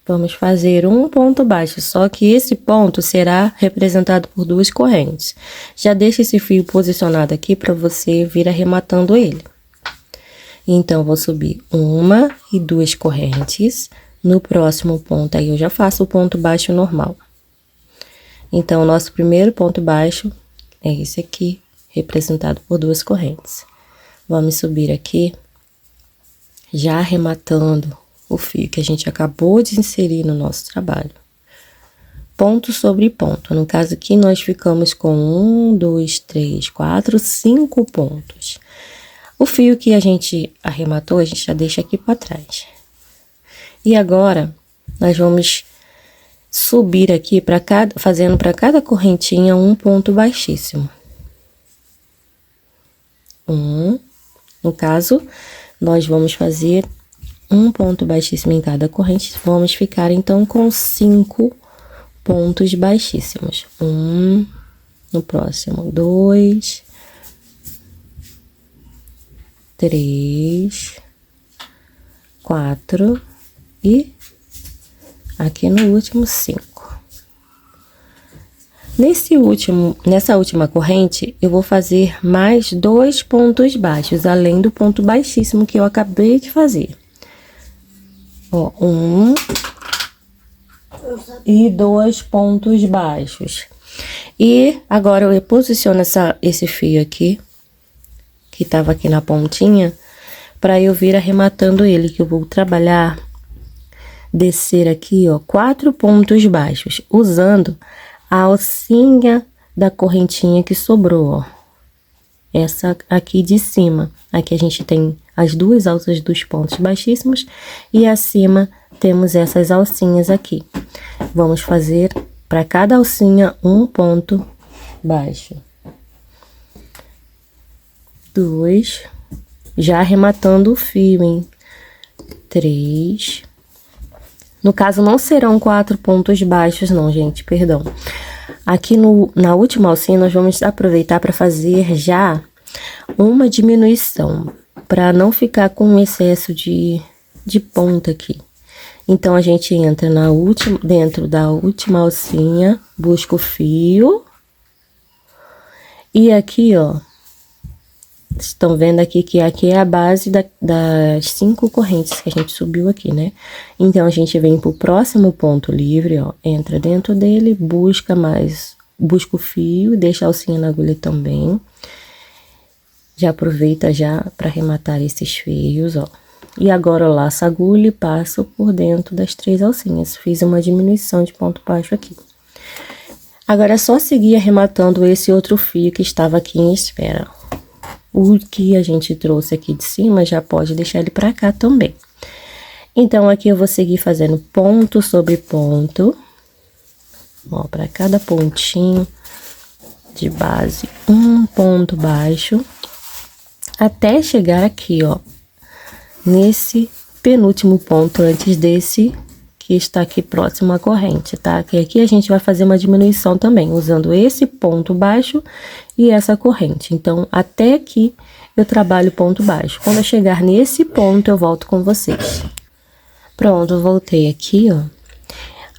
Vamos fazer um ponto baixo, só que esse ponto será representado por 2 correntes. Já deixa esse fio posicionado aqui para você vir arrematando ele. Então, vou subir 1 e 2 correntes. No próximo ponto, aí eu já faço o ponto baixo normal. Então, o nosso primeiro ponto baixo é esse aqui, representado por 2 correntes. Vamos subir aqui, já arrematando o fio que a gente acabou de inserir no nosso trabalho. Ponto sobre ponto. No caso aqui, nós ficamos com 1, 2, 3, 4, 5 pontos. O fio que a gente arrematou, a gente já deixa aqui para trás. E agora, nós vamos subir aqui fazendo para cada correntinha um ponto baixíssimo. No caso, nós vamos fazer um ponto baixíssimo em cada corrente. Vamos ficar, então, com 5 pontos baixíssimos. 1, no próximo, 2, 3, 4 e aqui no último 5. Nessa última corrente, eu vou fazer mais 2 pontos baixos, além do ponto baixíssimo que eu acabei de fazer. Ó, 1 e 2 pontos baixos. E agora eu reposiciono esse fio aqui, que tava aqui na pontinha, para eu vir arrematando ele, que eu vou trabalhar, descer aqui, ó, 4 pontos baixos, usando a alcinha da correntinha que sobrou, ó. Essa aqui de cima. Aqui a gente tem as 2 alças dos pontos baixíssimos e acima temos essas alcinhas aqui. Vamos fazer para cada alcinha um ponto baixo. 2, já arrematando o fio, hein? 3. No caso, não serão 4 pontos baixos, não, gente, perdão. Aqui na última alcinha, nós vamos aproveitar para fazer já uma diminuição, para não ficar com um excesso de ponta aqui. Então, a gente entra dentro da última alcinha, busca o fio. E aqui, ó, estão vendo aqui que aqui é a base das 5 correntes que a gente subiu aqui, né? Então, a gente vem pro próximo ponto livre, ó. Entra dentro dele, busca o fio, deixa a alcinha na agulha também. Já aproveita já para arrematar esses fios, ó. E agora eu laço a agulha e passo por dentro das 3 alcinhas. Fiz uma diminuição de ponto baixo aqui. Agora é só seguir arrematando esse outro fio que estava aqui em espera. O que a gente trouxe aqui de cima, já pode deixar ele pra cá também. Então, aqui eu vou seguir fazendo ponto sobre ponto. Ó, pra cada pontinho de base, um ponto baixo. Até chegar aqui, ó, nesse penúltimo ponto antes desse que está aqui próximo à corrente, tá? Que aqui a gente vai fazer uma diminuição também, usando esse ponto baixo e essa corrente. Então, até aqui eu trabalho ponto baixo. Quando eu chegar nesse ponto, eu volto com vocês. Pronto, eu voltei aqui, ó.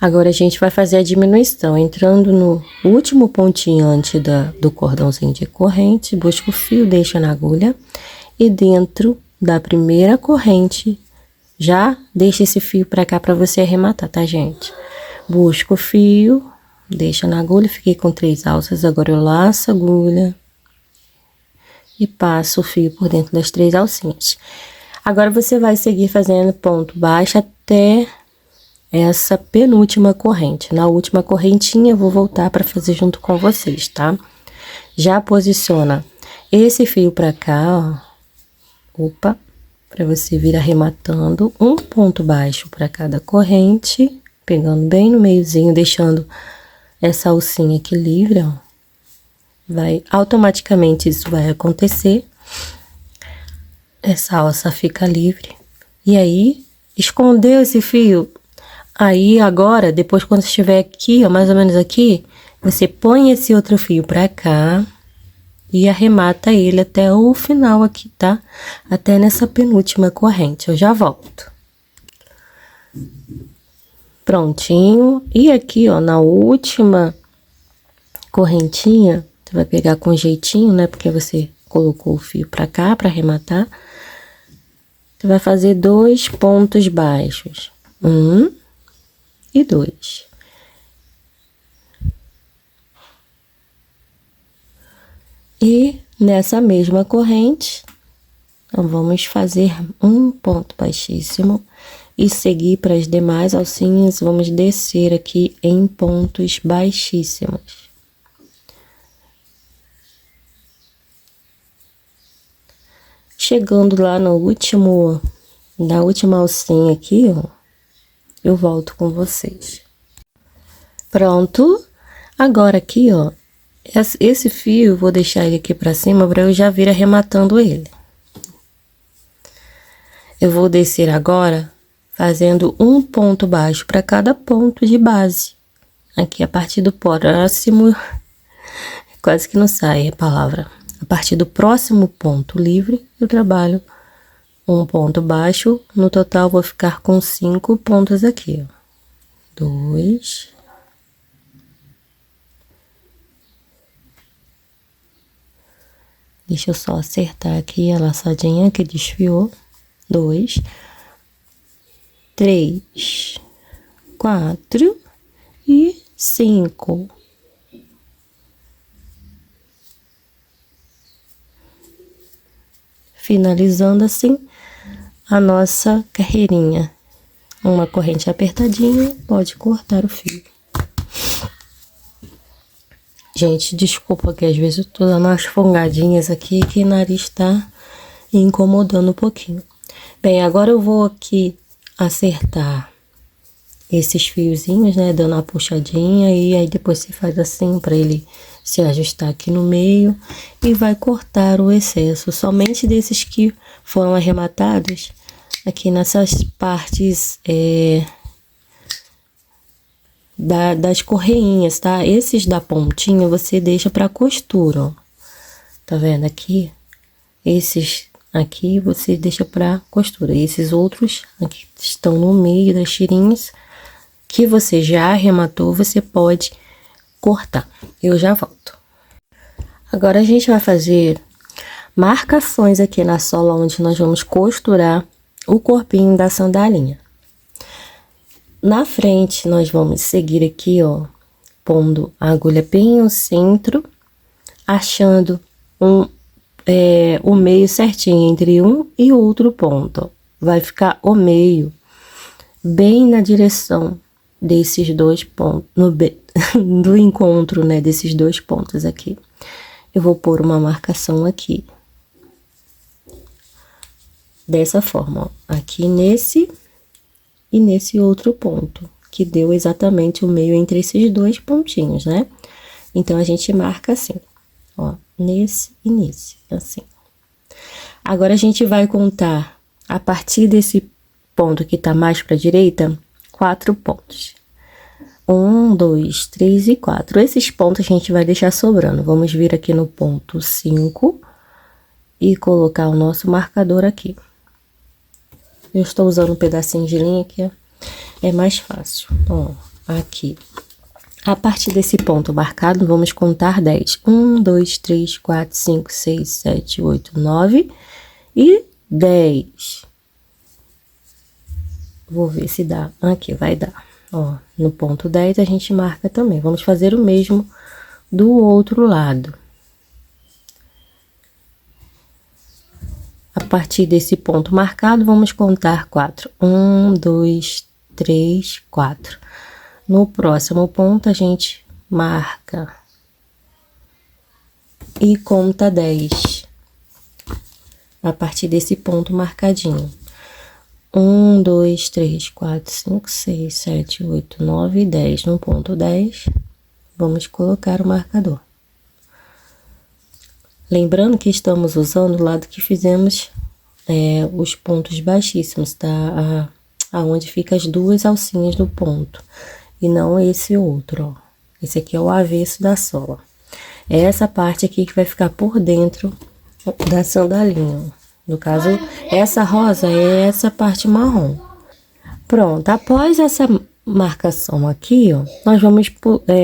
Agora, a gente vai fazer a diminuição, entrando no último pontinho antes do cordãozinho de corrente, busca o fio, deixa na agulha, e dentro da primeira corrente, já deixa esse fio pra cá pra você arrematar, tá, gente? Busca o fio, deixa na agulha, fiquei com 3 alças, agora eu laço a agulha e passo o fio por dentro das 3 alcinhas. Agora, você vai seguir fazendo ponto baixo até essa penúltima corrente. Na última correntinha, eu vou voltar para fazer junto com vocês, tá? Já posiciona esse fio pra cá, ó. Opa, para você vir arrematando um ponto baixo para cada corrente, pegando bem no meiozinho, deixando essa alcinha aqui livre, ó. Automaticamente isso vai acontecer. Essa alça fica livre. E aí, escondeu esse fio. Aí, agora, depois quando estiver aqui, ó, mais ou menos aqui, você põe esse outro fio pra cá e arremata ele até o final aqui, tá? Até nessa penúltima corrente, eu já volto. Prontinho. E aqui, ó, na última correntinha, você vai pegar com jeitinho, né? Porque você colocou o fio pra cá pra arrematar. Você vai fazer 2 pontos baixos. 1 e 2. E nessa mesma corrente, então, vamos fazer um ponto baixíssimo e seguir para as demais alcinhas, vamos descer aqui em pontos baixíssimos. Chegando lá no último, na última alcinha aqui, ó, eu volto com vocês. Pronto. Agora aqui, ó, esse fio, eu vou deixar ele aqui pra cima pra eu já vir arrematando ele. Eu vou descer agora fazendo um ponto baixo para cada ponto de base. Aqui a partir do próximo, quase que não sai a palavra. A partir do próximo ponto livre, eu trabalho um ponto baixo. No total, vou ficar com 5 pontos aqui, ó. 2. Deixa eu só acertar aqui a laçadinha que desfiou. 2, 3, 4 e 5. Finalizando assim a nossa carreirinha. Uma corrente apertadinha, pode cortar o fio. Gente, desculpa que às vezes eu tô dando umas folgadinhas aqui que o nariz tá incomodando um pouquinho. Bem, agora eu vou aqui acertar esses fiozinhos, né, dando uma puxadinha e aí depois você faz assim para ele se ajustar aqui no meio e vai cortar o excesso, somente desses que foram arrematados aqui nessas partes das correinhas, tá? Esses da pontinha você deixa pra costura, ó. Tá vendo aqui? Esses aqui você deixa pra costura. E esses outros aqui estão no meio das tirinhas que você já arrematou, você pode cortar. Eu já volto. Agora a gente vai fazer marcações aqui na sola, onde nós vamos costurar o corpinho da sandalinha. Na frente, nós vamos seguir aqui, ó, pondo a agulha bem no centro, achando o meio certinho entre um e outro ponto, ó. Vai ficar o meio bem na direção desses dois pontos, do encontro, né, desses dois pontos aqui. Eu vou pôr uma marcação aqui. Dessa forma, ó, aqui nesse e nesse outro ponto, que deu exatamente o meio entre esses dois pontinhos, né? Então, a gente marca assim, ó, nesse e nesse, assim. Agora, a gente vai contar, a partir desse ponto que tá mais pra direita, 4 pontos. 1, 2, 3 e 4. Esses pontos a gente vai deixar sobrando. Vamos vir aqui no ponto 5 e colocar o nosso marcador aqui. Eu estou usando um pedacinho de linha que é mais fácil. Ó, aqui. A partir desse ponto marcado, vamos contar 10. 1, 2, 3, 4, 5, 6, 7, 8, 9 e 10. Vou ver se dá. Aqui, vai dar. Ó, no ponto 10 a gente marca também. Vamos fazer o mesmo do outro lado. A partir desse ponto marcado, vamos contar 4. 1, 2, 3, 4. No próximo ponto, a gente marca e conta 10. A partir desse ponto marcadinho. 1, 2, 3, 4, 5, 6, 7, 8, 9 e 10. No ponto 10, vamos colocar o marcador. Lembrando que estamos usando o lado que fizemos os pontos baixíssimos, tá? Aonde fica as duas alcinhas do ponto. E não esse outro, ó. Esse aqui é o avesso da sola. É essa parte aqui que vai ficar por dentro da sandalinha. No caso, essa rosa é essa parte marrom. Pronto, após essa marcação aqui, ó, nós vamos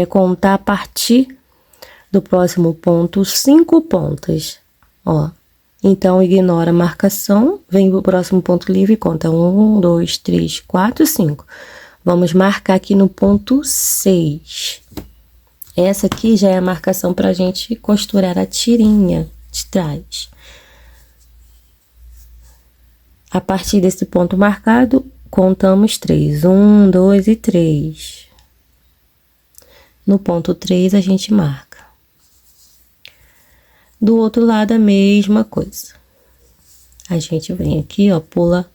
contar a partir do próximo ponto 5 pontas, ó. Então, ignora a marcação, vem pro próximo ponto livre e conta 1, 2, 3, 4, 5. Vamos marcar aqui no ponto 6. Essa aqui já é a marcação pra gente costurar a tirinha de trás. A partir desse ponto marcado, contamos 3. 1, 2 e 3. No ponto 3, a gente marca. Do outro lado, a mesma coisa. A gente vem aqui, ó, pula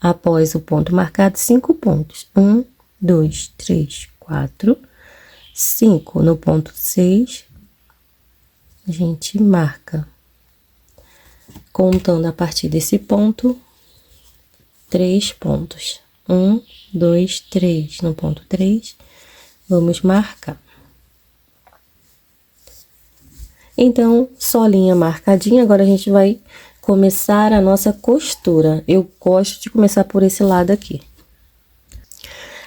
após o ponto marcado 5 pontos. 1, 2, 3, 4, 5. No ponto 6, a gente marca. Contando a partir desse ponto, 3 pontos. 1, 2, 3. No ponto 3, vamos marcar. Então, solinha marcadinha, agora a gente vai começar a nossa costura. Eu gosto de começar por esse lado aqui.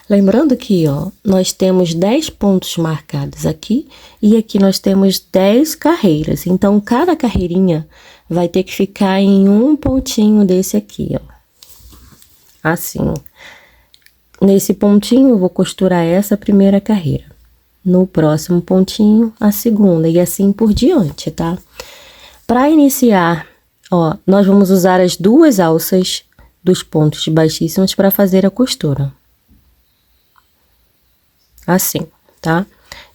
Lembrando que, ó, nós temos 10 pontos marcados aqui e aqui nós temos 10 carreiras. Então, cada carreirinha vai ter que ficar em um pontinho desse aqui, ó. Assim. Nesse pontinho, eu vou costurar essa primeira carreira. No próximo pontinho, a segunda, e assim por diante, tá? Para iniciar, ó, nós vamos usar as duas alças dos pontos baixíssimos para fazer a costura. Assim, tá?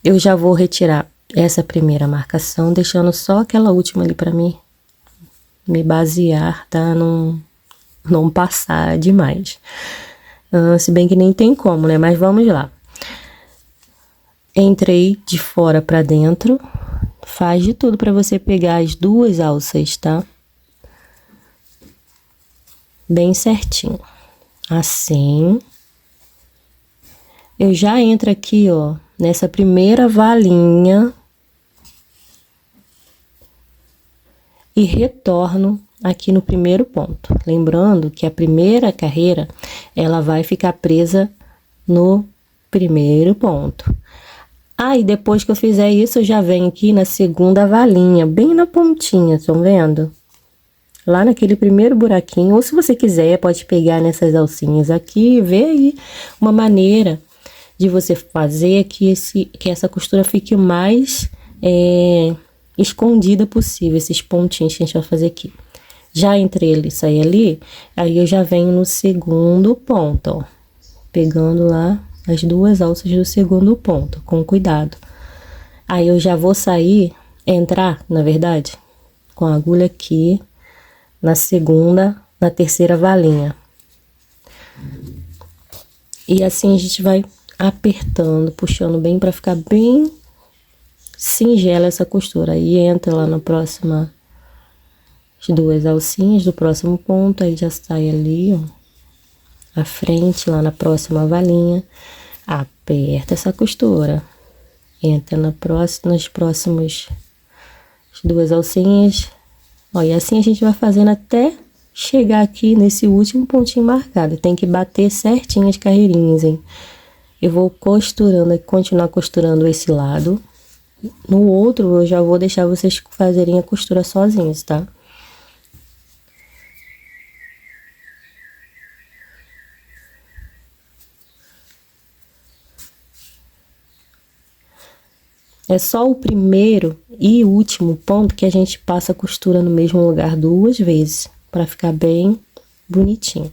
Eu já vou retirar essa primeira marcação, deixando só aquela última ali para mim me basear, tá? Não passar demais. Se bem que nem tem como, né? Mas vamos lá. Entrei de fora para dentro. Faz de tudo para você pegar as duas alças, tá? Bem certinho. Assim. Eu já entro aqui, ó, nessa primeira valinha. E retorno aqui no primeiro ponto. Lembrando que a primeira carreira, ela vai ficar presa no primeiro ponto. Aí, depois que eu fizer isso, eu já venho aqui na segunda valinha, bem na pontinha, estão vendo? lá naquele primeiro buraquinho, ou se você quiser, pode pegar nessas alcinhas aqui e ver aí uma maneira de você fazer que essa costura fique mais escondida possível, esses pontinhos que a gente vai fazer aqui. Já entre ele e sair ali, aí eu já venho no segundo ponto, ó, pegando lá as duas alças do segundo ponto, com cuidado. Aí eu já vou entrar, na verdade, com a agulha aqui, na terceira valinha. E assim a gente vai apertando, puxando bem para ficar bem singela essa costura. Aí entra lá na próxima, as duas alcinhas do próximo ponto, aí já sai ali, ó, a frente, lá na próxima valinha. Aperta essa costura. Entra nas próximas duas alcinhas. Ó, e assim a gente vai fazendo até chegar aqui nesse último pontinho marcado. Tem que bater certinho as carreirinhas, hein? Eu vou costurando, continuar costurando esse lado. No outro, eu já vou deixar vocês fazerem a costura sozinhos, tá? É só o primeiro e último ponto que a gente passa a costura no mesmo lugar duas vezes, para ficar bem bonitinho.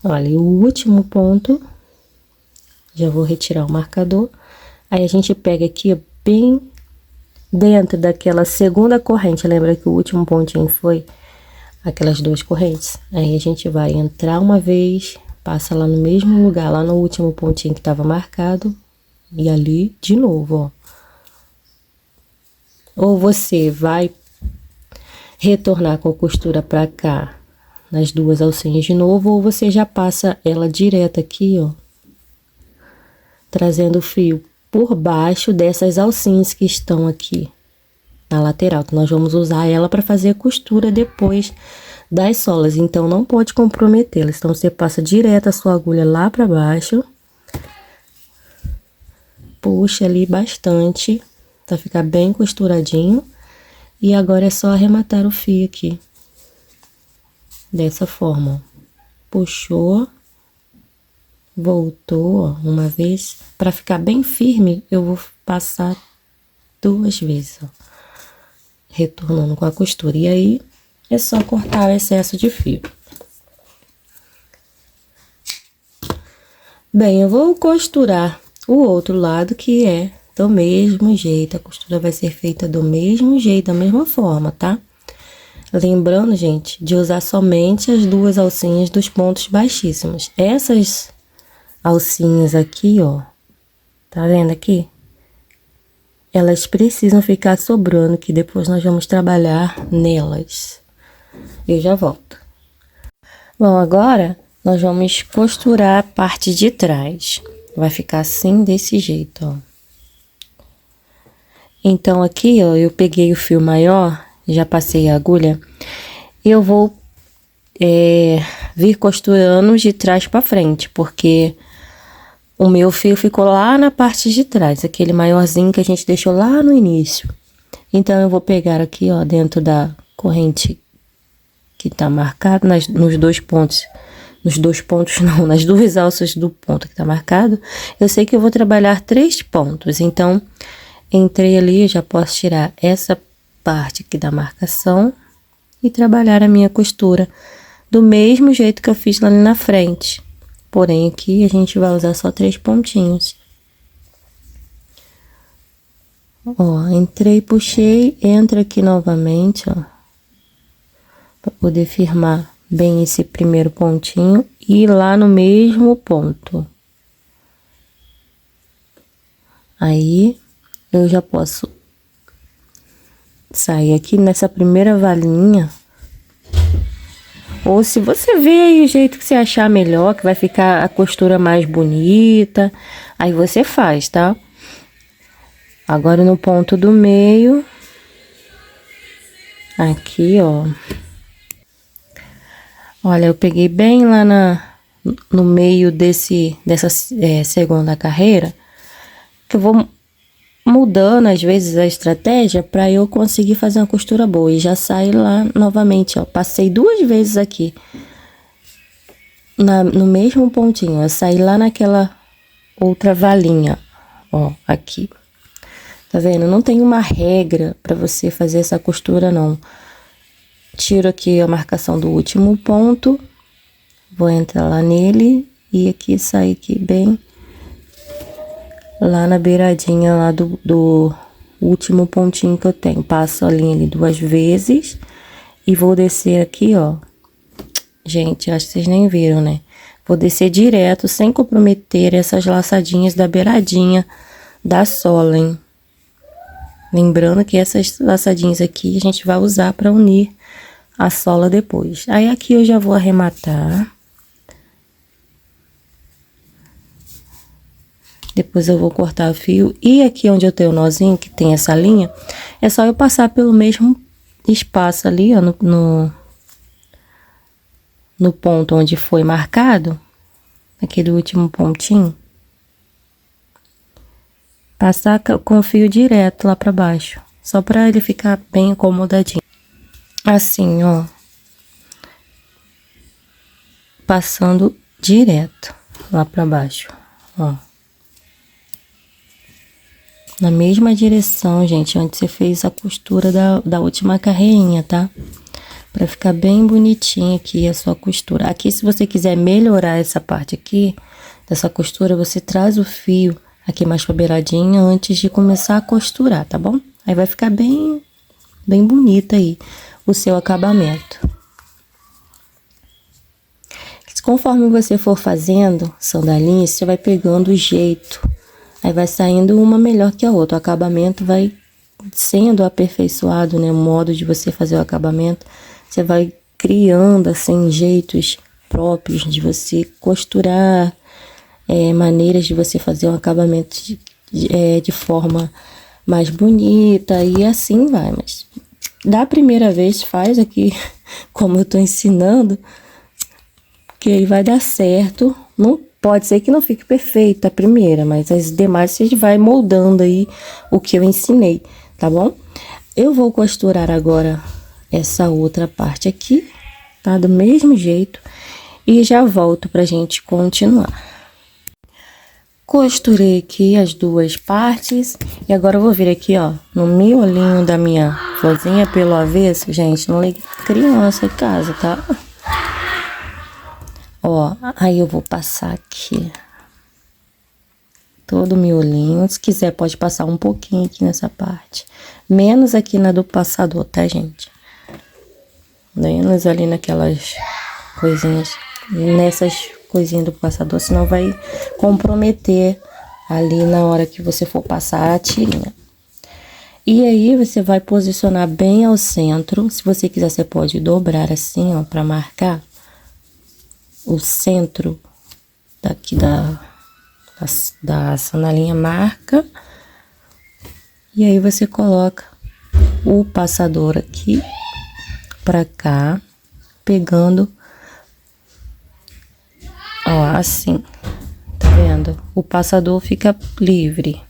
Olha, e o último ponto, já vou retirar o marcador. Aí a gente pega aqui, ó, bem dentro daquela segunda corrente. Lembra que o último pontinho foi aquelas duas correntes? Aí a gente vai entrar uma vez, passa lá no mesmo lugar, lá no último pontinho que estava marcado, e ali de novo, ó. Ou você vai retornar com a costura pra cá, nas duas alcinhas de novo, ou você já passa ela direto aqui, ó, trazendo o fio por baixo dessas alcinhas que estão aqui na lateral, que nós vamos usar ela para fazer a costura depois das solas, então não pode comprometê-las. Então você passa direto a sua agulha lá para baixo, puxa ali bastante para ficar bem costuradinho, e agora é só arrematar o fio aqui dessa forma, ó. Puxou, voltou, ó, uma vez. Para ficar bem firme, eu vou passar duas vezes, ó, retornando com a costura. E aí, é só cortar o excesso de fio. Bem, eu vou costurar o outro lado, que é do mesmo jeito. A costura vai ser feita do mesmo jeito, da mesma forma, tá? Lembrando, gente, de usar somente as duas alcinhas dos pontos baixíssimos. Essas alcinhas aqui, ó, tá vendo aqui? Elas precisam ficar sobrando, que depois nós vamos trabalhar nelas. Eu já volto. Bom, agora nós vamos costurar a parte de trás. Vai ficar assim, desse jeito, ó. Então, aqui, ó, eu peguei o fio maior, já passei a agulha, eu vou vir costurando de trás para frente, porque o meu fio ficou lá na parte de trás, aquele maiorzinho que a gente deixou lá no início. Então, eu vou pegar aqui, ó, dentro da corrente que tá marcado, nos dois pontos não, nas duas alças do ponto que tá marcado, eu sei que eu vou trabalhar 3 pontos, então, entrei ali, eu já posso tirar essa parte aqui da marcação e trabalhar a minha costura do mesmo jeito que eu fiz lá na frente. Porém, aqui a gente vai usar só 3 pontinhos. Ó, entrei, puxei, entra aqui novamente, ó, para poder firmar bem esse primeiro pontinho e ir lá no mesmo ponto. Aí, eu já posso sair aqui nessa primeira valinha, Ou se você vê aí o jeito que você achar melhor, que vai ficar a costura mais bonita, aí você faz, tá? Agora no ponto do meio, aqui, ó. Olha, eu peguei bem lá no meio dessa segunda carreira, que eu vou mudando às vezes a estratégia para eu conseguir fazer uma costura boa. E já saí lá novamente, ó. Passei 2 vezes aqui no mesmo pontinho. Eu saí lá naquela outra valinha, ó, aqui. Tá vendo? Não tem uma regra para você fazer essa costura, não. Tiro aqui a marcação do último ponto, vou entrar lá nele e aqui sair aqui bem lá na beiradinha lá do último pontinho que eu tenho. Passo a linha ali 2 vezes e vou descer aqui, ó. Gente, acho que vocês nem viram, né? Vou descer direto, sem comprometer essas laçadinhas da beiradinha da sola, hein? Lembrando que essas laçadinhas aqui a gente vai usar para unir a sola depois. Aí aqui eu já vou arrematar. Depois eu vou cortar o fio. E aqui onde eu tenho o nozinho, que tem essa linha, é só eu passar pelo mesmo espaço ali, ó, no ponto onde foi marcado, aquele último pontinho. Passar com o fio direto lá pra baixo, só pra ele ficar bem acomodadinho. Assim, ó. Passando direto lá pra baixo, ó. Na mesma direção, gente, onde você fez a costura da última carreirinha, tá? Pra ficar bem bonitinha aqui a sua costura. Aqui, se você quiser melhorar essa parte aqui, dessa costura, você traz o fio aqui mais pra beiradinha antes de começar a costurar, tá bom? Aí vai ficar bem bonita aí o seu acabamento. Conforme você for fazendo sandalinha, você vai pegando o jeito. Aí vai saindo uma melhor que a outra. O acabamento vai sendo aperfeiçoado, né? O modo de você fazer o acabamento. Você vai criando, assim, jeitos próprios de você costurar, maneiras de você fazer um acabamento de forma mais bonita e assim vai. Mas da primeira vez faz aqui como eu tô ensinando, que aí vai dar certo. Não pode ser que não fique perfeita a primeira, mas as demais você vai moldando aí o que eu ensinei, tá bom? Eu vou costurar agora essa outra parte aqui, tá? Do mesmo jeito, e já volto pra gente continuar. Costurei aqui as 2 partes, e agora eu vou vir aqui, ó, no miolinho da minha florzinha pelo avesso. Gente, não ligue criança em casa, tá? Ó, aí eu vou passar aqui todo o miolinho. Se quiser, pode passar um pouquinho aqui nessa parte. Menos aqui na do passador, tá, gente? Menos ali naquelas coisinhas, nessas coisinhas do passador, senão vai comprometer ali na hora que você for passar a tirinha. E aí, você vai posicionar bem ao centro. Se você quiser, você pode dobrar assim, ó, pra marcar o centro daqui da sandalinha, marca. E aí você coloca o passador aqui pra cá, pegando, ó, assim, tá vendo? O passador fica livre.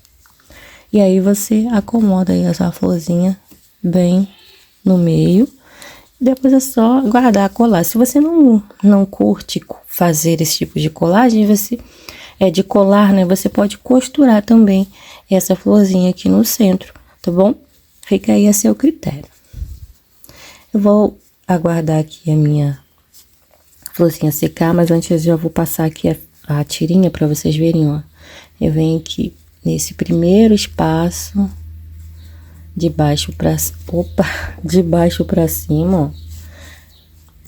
E aí você acomoda aí a sua florzinha bem no meio. Depois é só guardar, colar. Se você não curte fazer esse tipo de colagem, você de colar, né? Você pode costurar também essa florzinha aqui no centro, tá bom? Fica aí a seu critério. Eu vou aguardar aqui a minha florzinha secar, mas antes eu já vou passar aqui a tirinha para vocês verem, ó. Eu venho aqui nesse primeiro espaço, de baixo pra cima, ó.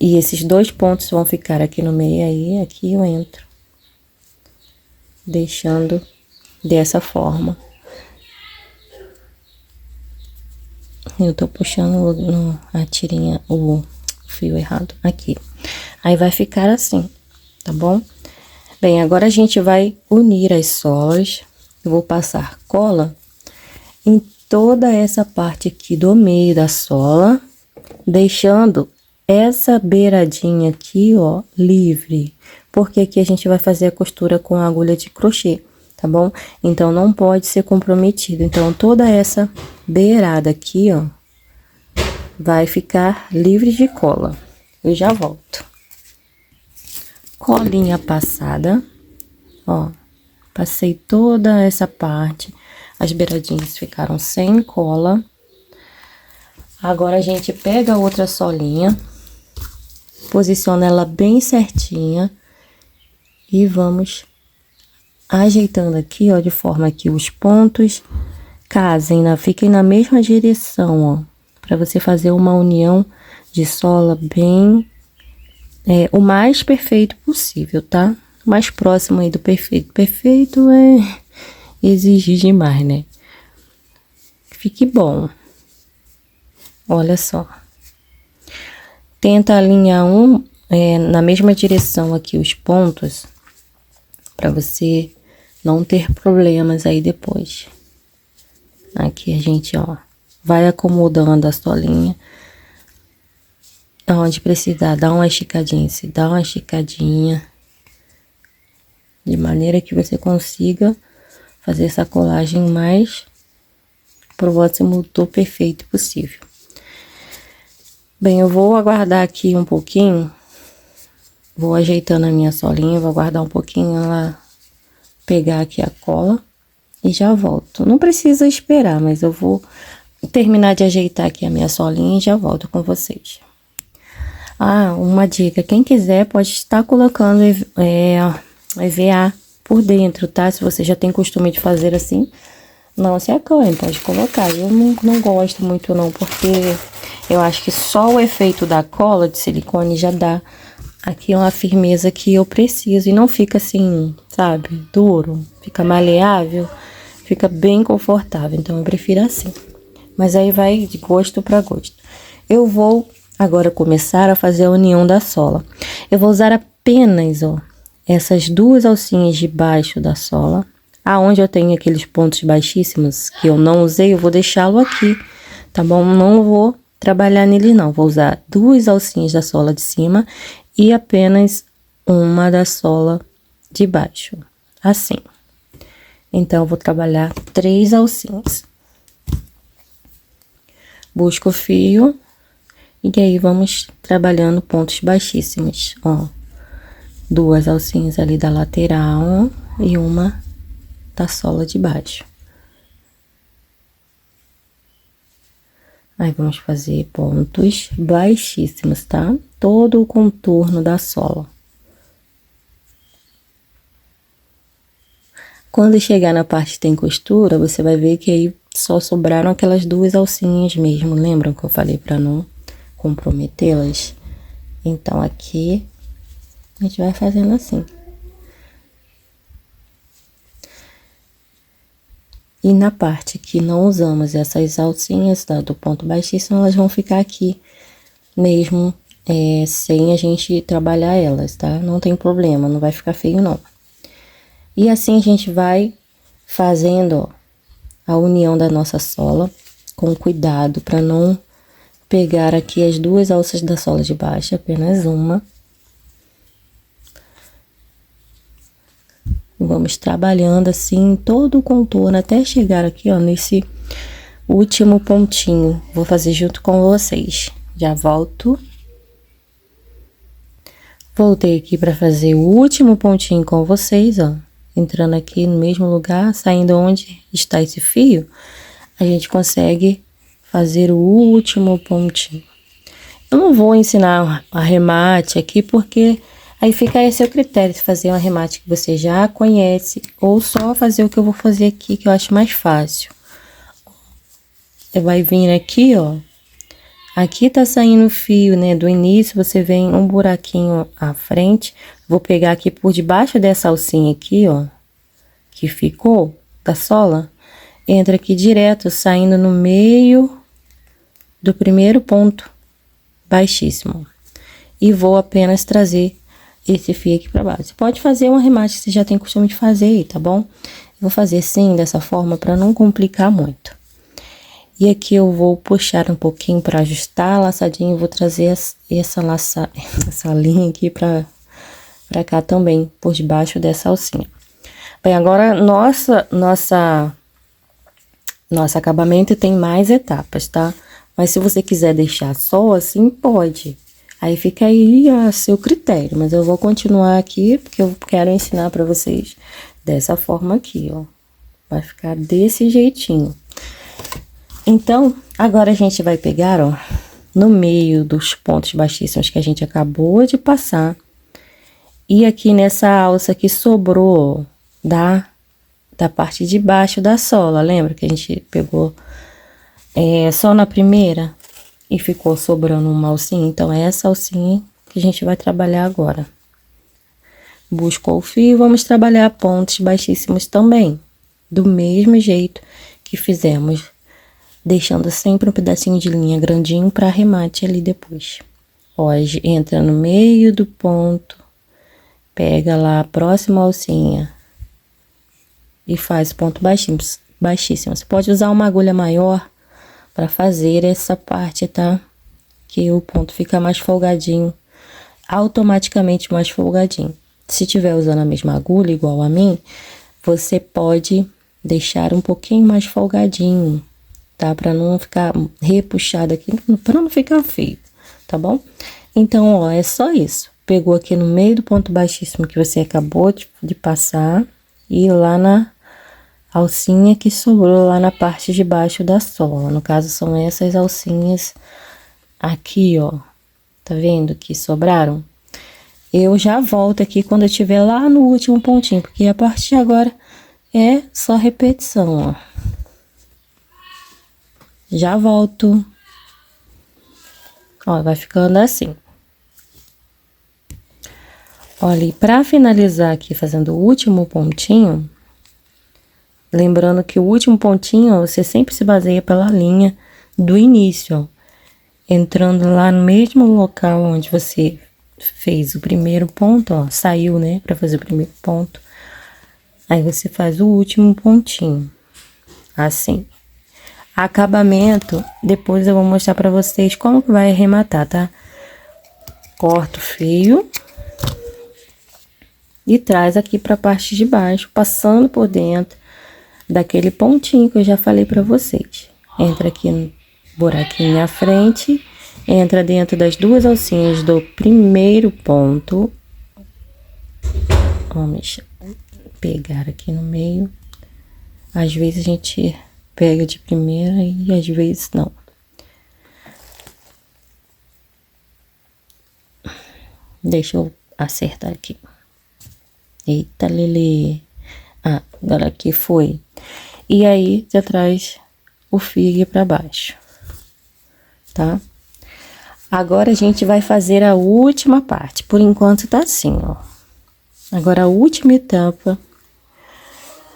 E esses 2 pontos vão ficar aqui no meio, aí aqui eu entro, deixando dessa forma. Eu tô puxando a tirinha, o fio errado aqui. Aí vai ficar assim, tá bom? Bem, agora a gente vai unir as solas. Eu vou passar cola em toda essa parte aqui do meio da sola, deixando essa beiradinha aqui, ó, livre, porque aqui a gente vai fazer a costura com a agulha de crochê, tá bom? Então, não pode ser comprometido. Então, toda essa beirada aqui, ó, vai ficar livre de cola. Eu já volto. Colinha passada, ó, passei toda essa parte, as beiradinhas ficaram sem cola. Agora, a gente pega a outra solinha, posiciona ela bem certinha e vamos ajeitando aqui, ó, de forma que os pontos casem, fiquem na mesma direção, ó, para você fazer uma união de sola bem, o mais perfeito possível, tá? O mais próximo aí do perfeito. Perfeito é exigir demais, né? Fique bom. Olha só. Tenta alinhar na mesma direção aqui os pontos, para você não ter problemas aí depois. Aqui a gente, ó, vai acomodando a solinha. Onde precisar, dá uma esticadinha, se dá uma esticadinha. De maneira que você consiga fazer essa colagem mais próximo do perfeito possível. Bem, eu vou aguardar aqui um pouquinho. Vou ajeitando a minha solinha, vou aguardar um pouquinho ela pegar aqui a cola e já volto. Não precisa esperar, mas eu vou terminar de ajeitar aqui a minha solinha e já volto com vocês. Ah, uma dica, quem quiser pode estar colocando EVA por dentro, tá? Se você já tem costume de fazer assim, não se acanhe, pode colocar. Eu não gosto muito não, porque eu acho que só o efeito da cola de silicone já dá aqui uma firmeza que eu preciso. E não fica assim, sabe, duro, fica maleável, fica bem confortável. Então, eu prefiro assim. Mas aí vai de gosto para gosto. Eu vou agora começar a fazer a união da sola. Eu vou usar apenas, ó, essas duas alcinhas de baixo da sola. Aonde eu tenho aqueles pontos baixíssimos que eu não usei, eu vou deixá-lo aqui, tá bom? Não vou trabalhar nele não. Vou usar duas alcinhas da sola de cima e apenas uma da sola de baixo, assim. Então, eu vou trabalhar 3 alcinhas. Busco o fio e aí vamos trabalhando pontos baixíssimos, ó. 2 alcinhas ali da lateral e uma da sola de baixo. Aí, vamos fazer pontos baixíssimos, tá? Todo o contorno da sola. Quando chegar na parte que tem costura, você vai ver que aí só sobraram aquelas 2 alcinhas mesmo. Lembram que eu falei para não comprometê-las? Então, aqui, a gente vai fazendo assim. E na parte que não usamos essas alcinhas, tá, do ponto baixíssimo, elas vão ficar aqui mesmo, sem a gente trabalhar elas, tá? Não tem problema, não vai ficar feio, não. E assim a gente vai fazendo, ó, a união da nossa sola com cuidado para não pegar aqui as 2 alças da sola de baixo, apenas uma. Vamos trabalhando assim todo o contorno até chegar aqui, ó, nesse último pontinho. Vou fazer junto com vocês. Já volto. Voltei aqui para fazer o último pontinho com vocês, ó. Entrando aqui no mesmo lugar, saindo onde está esse fio, a gente consegue fazer o último pontinho. Eu não vou ensinar arremate aqui, porque aí fica a seu critério de fazer um arremate que você já conhece, ou só fazer o que eu vou fazer aqui, que eu acho mais fácil. Você vai vir aqui, ó. Aqui tá saindo o fio, né? Do início, você vem um buraquinho à frente. Vou pegar aqui por debaixo dessa alcinha aqui, ó, que ficou da sola. Entra aqui direto, saindo no meio do primeiro ponto baixíssimo. e vou apenas trazer esse fio aqui pra baixo. Você pode fazer um arremate que você já tem costume de fazer aí, tá bom? Vou fazer sim, dessa forma, pra não complicar muito. E aqui eu vou puxar um pouquinho pra ajustar a laçadinha, vou trazer essa linha aqui pra cá também, por debaixo dessa alcinha. Bem, agora nosso acabamento tem mais etapas, tá? Mas se você quiser deixar só assim, pode. Aí fica aí a seu critério, mas eu vou continuar aqui, porque eu quero ensinar pra vocês dessa forma aqui, ó. Vai ficar desse jeitinho. Então, agora a gente vai pegar, ó, no meio dos pontos baixíssimos que a gente acabou de passar. E aqui nessa alça que sobrou da parte de baixo da sola, lembra que a gente pegou só na primeira e ficou sobrando uma alcinha? Então, é essa alcinha que a gente vai trabalhar agora. Buscou o fio, vamos trabalhar pontos baixíssimos também, do mesmo jeito que fizemos, deixando sempre um pedacinho de linha grandinho para arremate ali depois. Ó, entra no meio do ponto, pega lá a próxima alcinha e faz ponto baixíssimo. Você pode usar uma agulha maior para fazer essa parte, tá? Que o ponto fica mais folgadinho, automaticamente mais folgadinho. Se tiver usando a mesma agulha, igual a mim, você pode deixar um pouquinho mais folgadinho, tá? Para não ficar repuxado aqui, para não ficar feio, tá bom? Então, ó, é só isso. Pegou aqui no meio do ponto baixíssimo que você acabou de passar e lá na alcinha que sobrou lá na parte de baixo da sola. No caso, são essas alcinhas aqui, ó. Tá vendo que sobraram? Eu já volto aqui quando eu estiver lá no último pontinho, porque a partir de agora é só repetição, ó. Já volto. Ó, vai ficando assim. Olha, e pra finalizar aqui, fazendo o último pontinho, lembrando que o último pontinho, ó, você sempre se baseia pela linha do início, ó. Entrando lá no mesmo local onde você fez o primeiro ponto, ó, saiu, né, pra fazer o primeiro ponto. Aí você faz o último pontinho, assim. Acabamento, depois eu vou mostrar pra vocês como que vai arrematar, tá? Corta o fio e traz aqui pra parte de baixo, passando por dentro daquele pontinho que eu já falei pra vocês. Entra aqui no buraquinho à frente, entra dentro das duas alcinhas do primeiro ponto. Vamos pegar aqui no meio. Às vezes a gente pega de primeira e às vezes não. Deixa eu acertar aqui. Eita, Lelê. Ah, agora aqui foi. E aí, você traz o fio aqui pra baixo, tá? Agora, a gente vai fazer a última parte. Por enquanto, tá assim, ó. Agora, a última etapa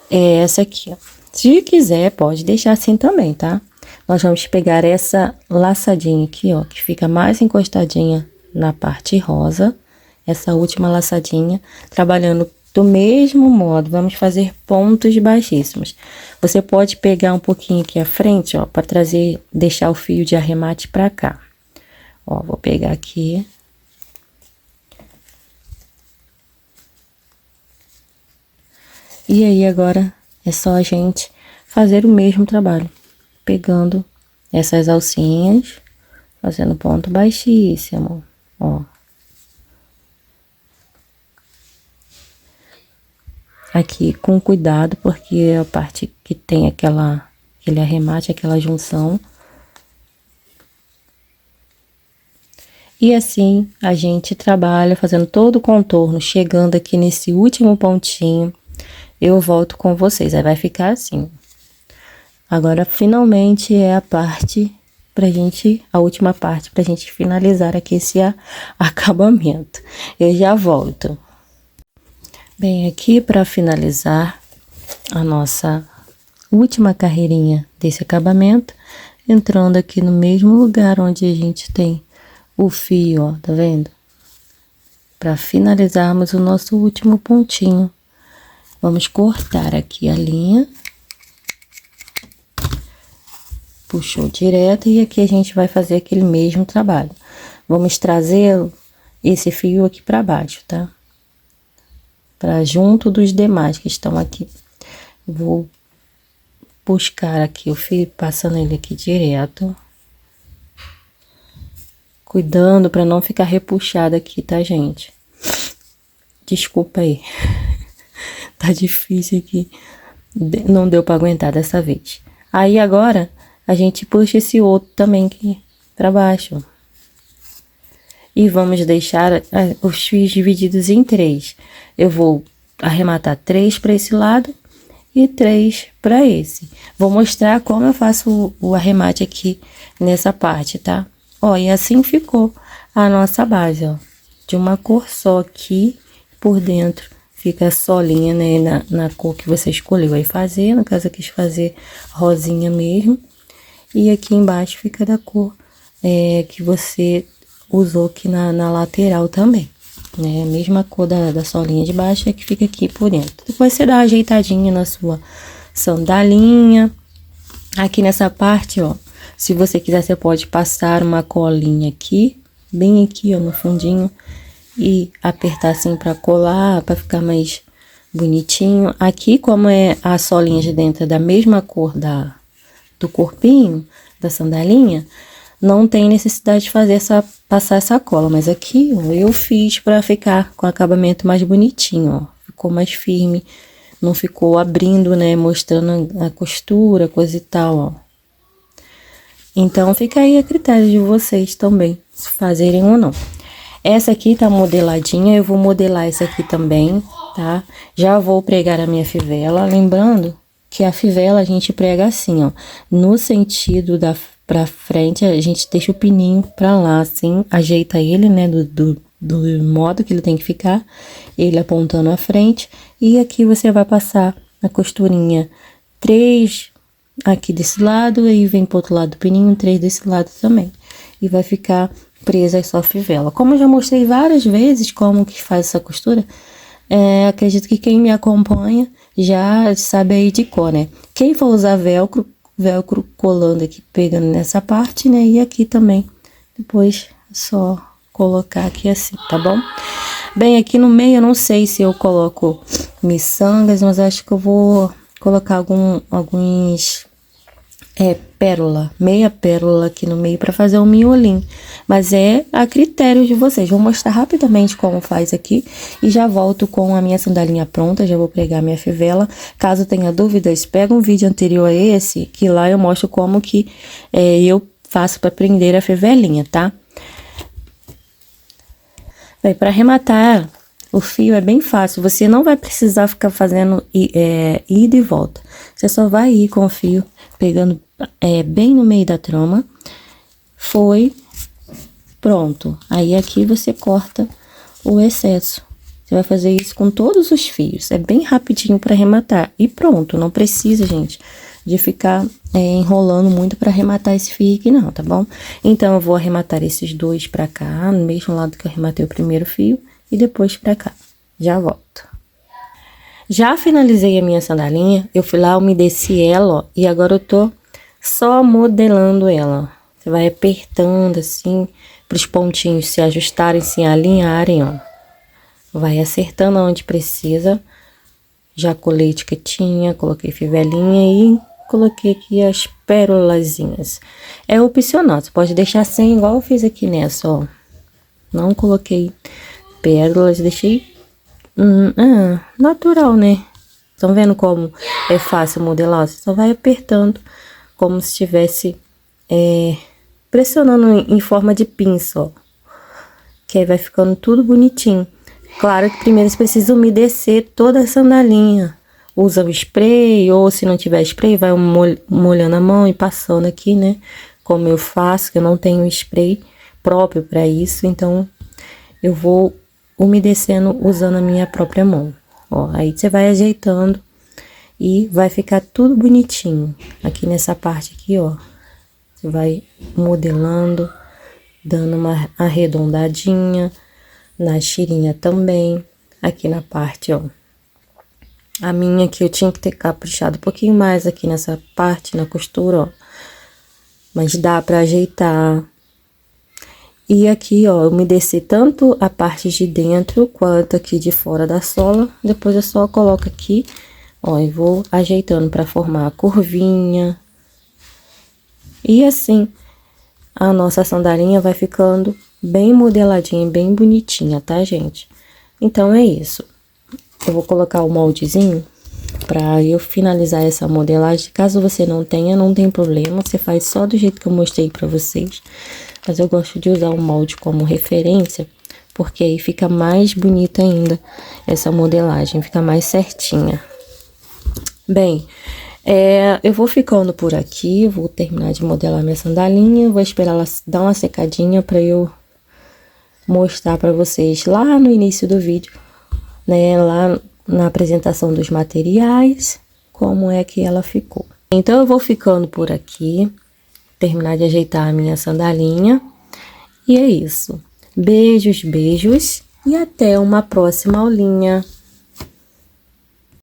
é essa aqui, ó. Se quiser, pode deixar assim também, tá? Nós vamos pegar essa laçadinha aqui, ó, que fica mais encostadinha na parte rosa. Essa última laçadinha, trabalhando do mesmo modo, vamos fazer pontos baixíssimos. Você pode pegar um pouquinho aqui à frente, ó, para trazer, deixar o fio de arremate pra cá. Ó, vou pegar aqui. E aí, agora, é só a gente fazer o mesmo trabalho. Pegando essas alcinhas, fazendo ponto baixíssimo, ó. Aqui com cuidado, porque a parte que tem aquele arremate, aquela junção. E assim a gente trabalha fazendo todo o contorno, chegando aqui nesse último pontinho, eu volto com vocês. Aí vai ficar assim. Agora, finalmente, é a parte pra gente, a última parte pra gente finalizar aqui esse acabamento. Eu já volto. Bem, aqui para finalizar a nossa última carreirinha desse acabamento, entrando aqui no mesmo lugar onde a gente tem o fio, ó, tá vendo? para finalizarmos o nosso último pontinho. Vamos cortar aqui a linha. Puxou direto e aqui a gente vai fazer aquele mesmo trabalho. Vamos trazer esse fio aqui para baixo, tá? Para junto dos demais que estão aqui. Vou buscar aqui o fio, passando ele aqui direto. Cuidando para não ficar repuxado aqui, tá, gente? Desculpa aí. Tá difícil aqui. Não deu para aguentar dessa vez. Aí agora a gente puxa esse outro também aqui para baixo. E vamos deixar os fios divididos em 3. Eu vou arrematar 3 para esse lado e 3 para esse. Vou mostrar como eu faço o arremate aqui nessa parte, tá? Ó, e assim ficou a nossa base, ó. De uma cor só aqui por dentro. Fica a solinha, né, na cor que você escolheu aí fazer. No caso, eu quis fazer rosinha mesmo. E aqui embaixo fica da cor que você usou aqui na lateral também, né? A mesma cor da solinha de baixo é que fica aqui por dentro. Depois você dá uma ajeitadinha na sua sandalinha. Aqui nessa parte, ó, se você quiser, você pode passar uma colinha aqui, bem aqui, ó, no fundinho, e apertar assim pra colar, pra ficar mais bonitinho. Aqui, como é a solinha de dentro da mesma cor do corpinho da sandalinha, não tem necessidade de passar essa cola, mas aqui, ó, eu fiz pra ficar com acabamento mais bonitinho, ó. Ficou mais firme, não ficou abrindo, né, mostrando a costura, coisa e tal, ó. Então, fica aí a critério de vocês também, se fazerem ou não. Essa aqui tá modeladinha, eu vou modelar essa aqui também, tá? Já vou pregar a minha fivela, lembrando que a fivela a gente prega assim, ó, no sentido pra frente, a gente deixa o pininho pra lá, assim, ajeita ele, né, do modo que ele tem que ficar, ele apontando à frente, e aqui você vai passar a costurinha 3 aqui desse lado, aí vem pro outro lado do pininho, 3 desse lado também, e vai ficar presa a sua fivela. Como eu já mostrei várias vezes como que faz essa costura, acredito que quem me acompanha já sabe aí de cor, né? Quem for usar velcro colando aqui, pegando nessa parte, né? E aqui também, depois é só colocar aqui assim, tá bom? Bem, aqui no meio eu não sei se eu coloco miçangas, mas acho que eu vou colocar alguns meia pérola aqui no meio para fazer um miolinho, mas é a critério de vocês. Vou mostrar rapidamente como faz aqui e já volto com a minha sandalinha pronta. Já vou pregar minha fivela. Caso tenha dúvidas, pega um vídeo anterior a esse, que lá eu mostro como que eu faço para prender a fivelinha, tá? Bem, para arrematar o fio é bem fácil, você não vai precisar ficar fazendo ida e volta. Você só vai ir com o fio pegando bem no meio da trama. Foi, pronto. Aí aqui você corta o excesso. Você vai fazer isso com todos os fios. É bem rapidinho para arrematar. E pronto, não precisa, gente, de ficar enrolando muito para arrematar esse fio aqui não, tá bom? Então, eu vou arrematar esses dois pra cá, no mesmo lado que eu arrematei o primeiro fio, e depois pra cá. Já volto. Já finalizei a minha sandalinha, eu fui lá, umedeci ela, ó, e agora eu tô só modelando ela. Você vai apertando assim, para os pontinhos se ajustarem, se alinharem, ó. Vai acertando onde precisa. Já colei etiquetinha, coloquei fivelinha e coloquei aqui as pérolazinhas. É opcional, você pode deixar sem, igual eu fiz aqui nessa, ó. Não coloquei pérolas, deixei natural, né? Estão vendo como é fácil modelar? Você só vai apertando como se estivesse pressionando em forma de pinça, ó. Que aí vai ficando tudo bonitinho. Claro que primeiro você precisa umedecer toda a sandalinha. Usa o spray, ou se não tiver spray, vai molhando a mão e passando aqui, né? Como eu faço, que eu não tenho spray próprio para isso, então eu vou umedecendo usando a minha própria mão. Ó, aí você vai ajeitando e vai ficar tudo bonitinho. Aqui nessa parte aqui, ó, você vai modelando, dando uma arredondadinha, na tirinha também, aqui na parte, ó. A minha aqui eu tinha que ter caprichado um pouquinho mais aqui nessa parte, na costura, ó. Mas dá pra ajeitar. E aqui, ó, eu umedeci tanto a parte de dentro quanto aqui de fora da sola. Depois eu só coloco aqui, ó, e vou ajeitando pra formar a curvinha. E assim, a nossa sandalinha vai ficando bem modeladinha, bem bonitinha, tá, gente? Então, é isso. Eu vou colocar o moldezinho pra eu finalizar essa modelagem. Caso você não tenha, não tem problema. Você faz só do jeito que eu mostrei pra vocês. Mas eu gosto de usar o molde como referência, porque aí fica mais bonita ainda essa modelagem, fica mais certinha. Bem, eu vou ficando por aqui, vou terminar de modelar minha sandalinha, vou esperar ela dar uma secadinha pra eu mostrar pra vocês lá no início do vídeo, né, lá na apresentação dos materiais, como é que ela ficou. Então, eu vou ficando por aqui, terminar de ajeitar a minha sandalinha, e é isso. Beijos, beijos, e até uma próxima aulinha.